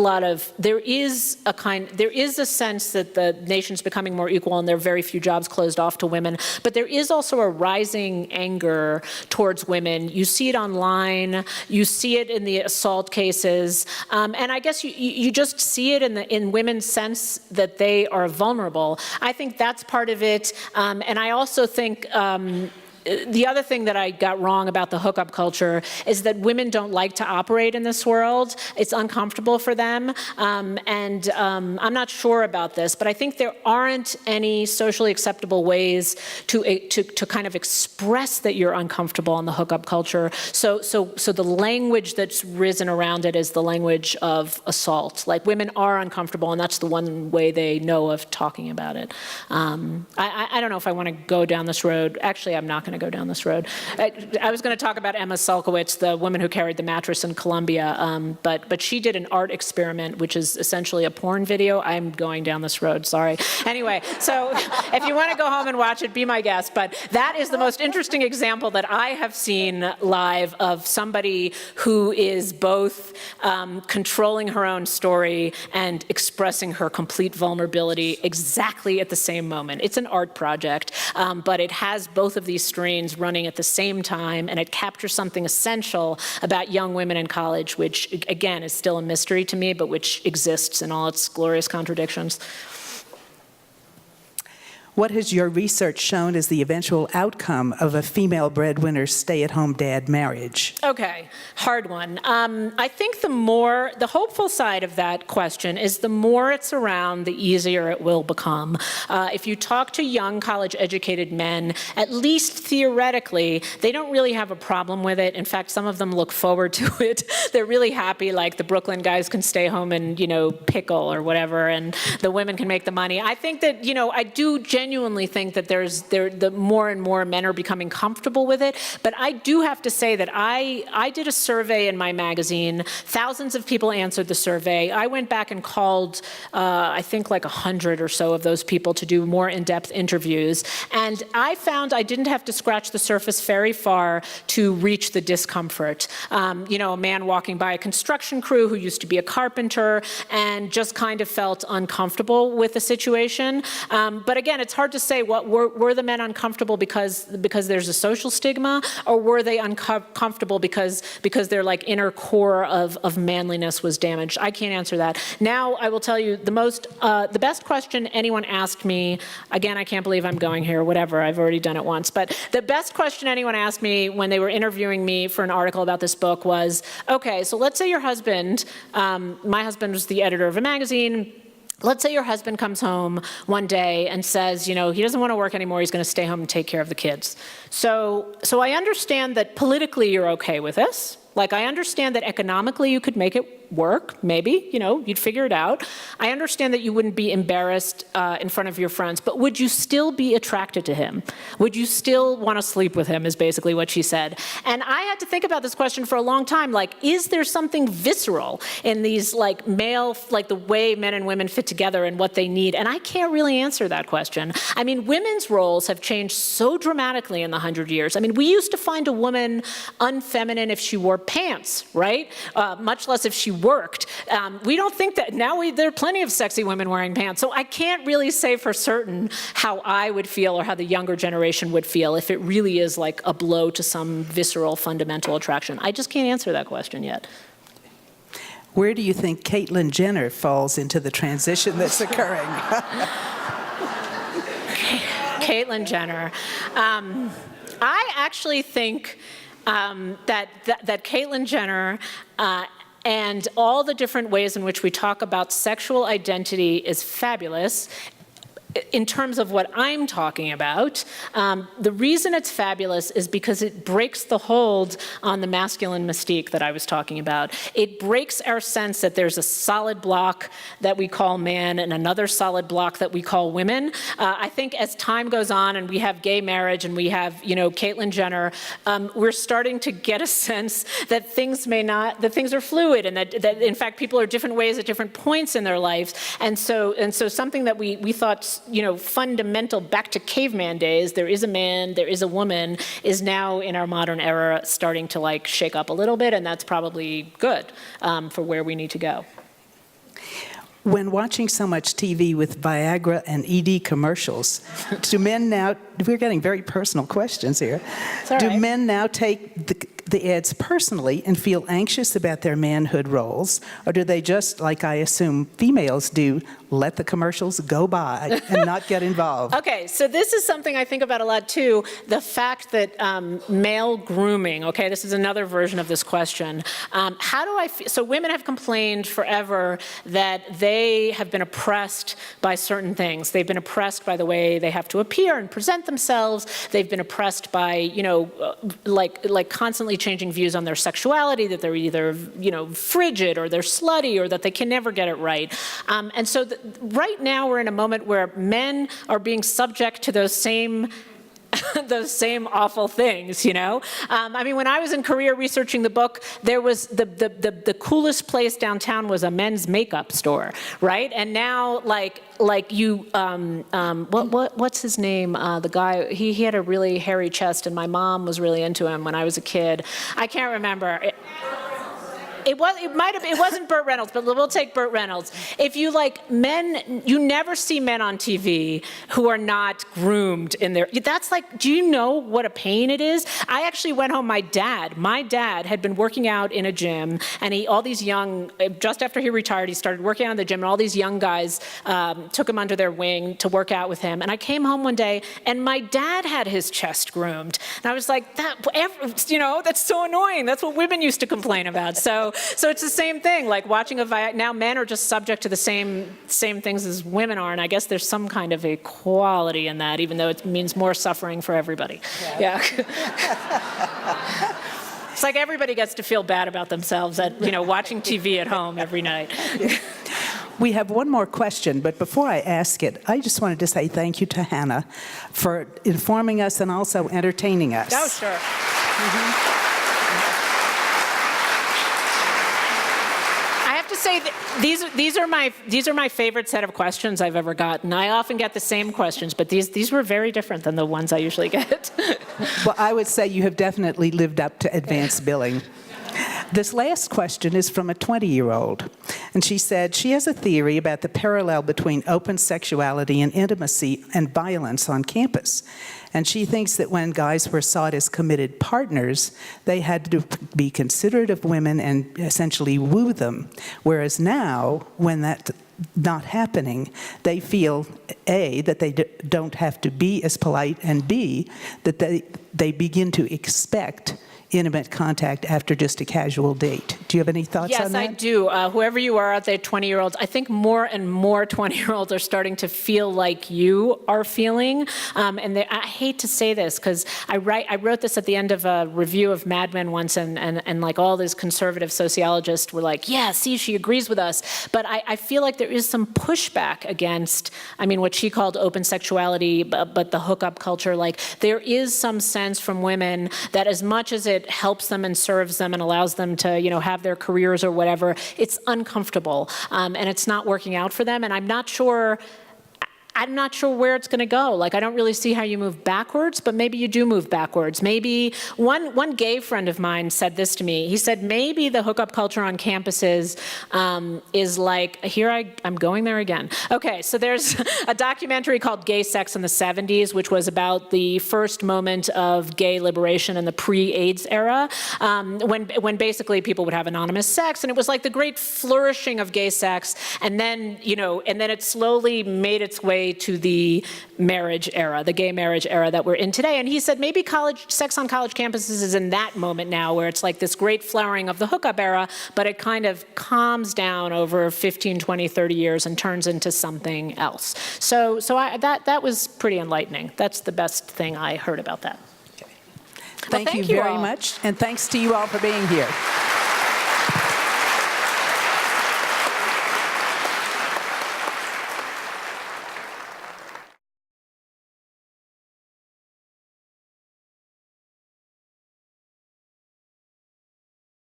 Speaker 2: sense that the nation's becoming more equal and there are very few jobs closed off to women. But there is also a rising anger towards women. You see it online, you see it in the assault cases, and I guess you just see it in women's sense that they are vulnerable. I think that's part of it, and I also think the other thing that I got wrong about the hookup culture is that women don't like to operate in this world. It's uncomfortable for them, and I'm not sure about this, but I think there aren't any socially acceptable ways to kind of express that you're uncomfortable in the hookup culture. So the language that's risen around it is the language of assault. Like, women are uncomfortable, and that's the one way they know of talking about it. I don't know if I want to go down this road. Actually, I'm not going to go down this road. I was going to talk about Emma Sulkowicz, the woman who carried the mattress in Colombia, but she did an art experiment, which is essentially a porn video. I'm going down this road, sorry. Anyway, so if you want to go home and watch it, be my guest. But that is the most interesting example that I have seen live of somebody who is both controlling her own story and expressing her complete vulnerability exactly at the same moment. It's an art project, but it has both of these streams running at the same time, and it captures something essential about young women in college, which, again, is still a mystery to me, but which exists in all its glorious contradictions.
Speaker 1: What has your research shown as the eventual outcome of a female breadwinner's stay-at-home dad marriage?
Speaker 2: Okay, hard one. I think the hopeful side of that question is the more it's around, the easier it will become. If you talk to young college-educated men, at least theoretically, they don't really have a problem with it. In fact, some of them look forward to it. They're really happy, like the Brooklyn guys can stay home and, pickle or whatever, and the women can make the money. I think that, I do genuinely think that the more and more men are becoming comfortable with it. But I do have to say that I did a survey in my magazine. Thousands of people answered the survey. I went back and called, I think, like 100 or so of those people to do more in-depth interviews. And I found I didn't have to scratch the surface very far to reach the discomfort. A man walking by a construction crew who used to be a carpenter and just kind of felt uncomfortable with the situation. But again, it's hard to say were the men uncomfortable because there's a social stigma, or were they uncomfortable because their inner core of manliness was damaged. I can't answer that. Now I will tell you the best question anyone asked me, again, I can't believe I'm going here, whatever, I've already done it once, but the best question anyone asked me when they were interviewing me for an article about this book was, okay, so let's say your husband, my husband was the editor of a magazine. Let's say your husband comes home one day and says, he doesn't want to work anymore, he's going to stay home and take care of the kids. So I understand that politically you're okay with this. I understand that economically you could make it work, maybe, you'd figure it out. I understand that you wouldn't be embarrassed in front of your friends, but would you still be attracted to him? Would you still want to sleep with him, is basically what she said. And I had to think about this question for a long time, is there something visceral in these male, the way men and women fit together and what they need? And I can't really answer that question. I mean, women's roles have changed so dramatically in the 100 years. I mean, we used to find a woman unfeminine if she wore pants, right? Much less if she worked. We don't think that. Now there are plenty of sexy women wearing pants. So I can't really say for certain how I would feel or how the younger generation would feel if it really is a blow to some visceral fundamental attraction. I just can't answer that question yet.
Speaker 1: Where do you think Caitlyn Jenner falls into the transition that's occurring?
Speaker 2: Caitlyn Jenner. I actually think that Caitlyn Jenner and all the different ways in which we talk about sexual identity is fabulous. in terms of what I'm talking about, the reason it's fabulous is because it breaks the hold on the masculine mystique that I was talking about. It breaks our sense that there's a solid block that we call man and another solid block that we call women. I think as time goes on and we have gay marriage and we have, Caitlyn Jenner, we're starting to get a sense that things are fluid and that in fact people are different ways at different points in their lives. And so something that we thought, fundamental back to caveman days, there is a man, there is a woman, is now in our modern era starting to shake up a little bit, and that's probably good for where we need to go.
Speaker 1: When watching so much TV with Viagra and ED commercials, do men now, we're getting very personal questions here, do men now take the ads personally and feel anxious about their manhood roles, or do they just, like I assume females do, let the commercials go by and not get involved?
Speaker 2: Okay, so this is something I think about a lot too, the fact that male grooming, okay, this is another version of this question. How do I feel? So women have complained forever that they have been oppressed by certain things. They've been oppressed by the way they have to appear and present themselves. They've been oppressed by, like constantly changing views on their sexuality, that they're either, frigid or they're slutty or that they can never get it right. And so right now we're in a moment where men are being subject to those same awful things, I mean, when I was in Korea researching the book, there was the coolest place downtown was a men's makeup store, right? And now, what's his name? The guy, he had a really hairy chest, and my mom was really into him when I was a kid. I can't remember. It wasn't Burt Reynolds, but we'll take Burt Reynolds. If you like men, you never see men on TV who are not groomed in their, that's do you know what a pain it is? I actually went home, my dad had been working out in a gym, and just after he retired, he started working out in the gym, and all these young guys took him under their wing to work out with him. And I came home one day, and my dad had his chest groomed. And I was like, that's so annoying. That's what women used to complain about. So it's the same thing, watching now men are just subject to the same things as women are, and I guess there's some kind of equality in that, even though it means more suffering for everybody. Yeah. It's like everybody gets to feel bad about themselves at, watching TV at home every night.
Speaker 1: We have one more question, but before I ask it, I just wanted to say thank you to Hannah for informing us and also entertaining us.
Speaker 2: Oh, sure. Mm-hmm. Say these are my favorite set of questions I've ever gotten. I often get the same questions, but these were very different than the ones I usually get.
Speaker 1: Well, I would say you have definitely lived up to advanced billing. This last question is from a 20-year-old, and she said she has a theory about the parallel between open sexuality and intimacy and violence on campus. And she thinks that when guys were sought as committed partners, they had to be considerate of women and essentially woo them. Whereas now, when that's not happening, they feel, A, that they don't have to be as polite, and B, that they begin to expect intimate contact after just a casual date. Do you have any thoughts on that?
Speaker 2: Yes, I do. Whoever you are out there, 20-year-olds, I think more and more 20-year-olds are starting to feel like you are feeling. And I hate to say this, because I wrote this at the end of a review of Mad Men once, and all these conservative sociologists were like, yeah, see, she agrees with us. But I feel like there is some pushback against, what she called open sexuality, but the hookup culture. There is some sense from women that as much as it helps them and serves them and allows them to, have their careers or whatever, it's uncomfortable, and it's not working out for them. And I'm not sure where it's going to go. I don't really see how you move backwards, but maybe you do move backwards. Maybe one gay friend of mine said this to me. He said, maybe the hookup culture on campuses is I'm going there again. Okay, so there's a documentary called Gay Sex in the 70s, which was about the first moment of gay liberation in the pre-AIDS era, when basically people would have anonymous sex, and it was the great flourishing of gay sex, and then, and then it slowly made its way way to the marriage era, the gay marriage era that we're in today. And he said maybe sex on college campuses is in that moment now where it's like this great flowering of the hookup era, but it kind of calms down over 15, 20, 30 years and turns into something else. So that was pretty enlightening. That's the best thing I heard about that.
Speaker 1: Thank you
Speaker 2: thank you
Speaker 1: very
Speaker 2: all.
Speaker 1: much, and thanks to you all for being here.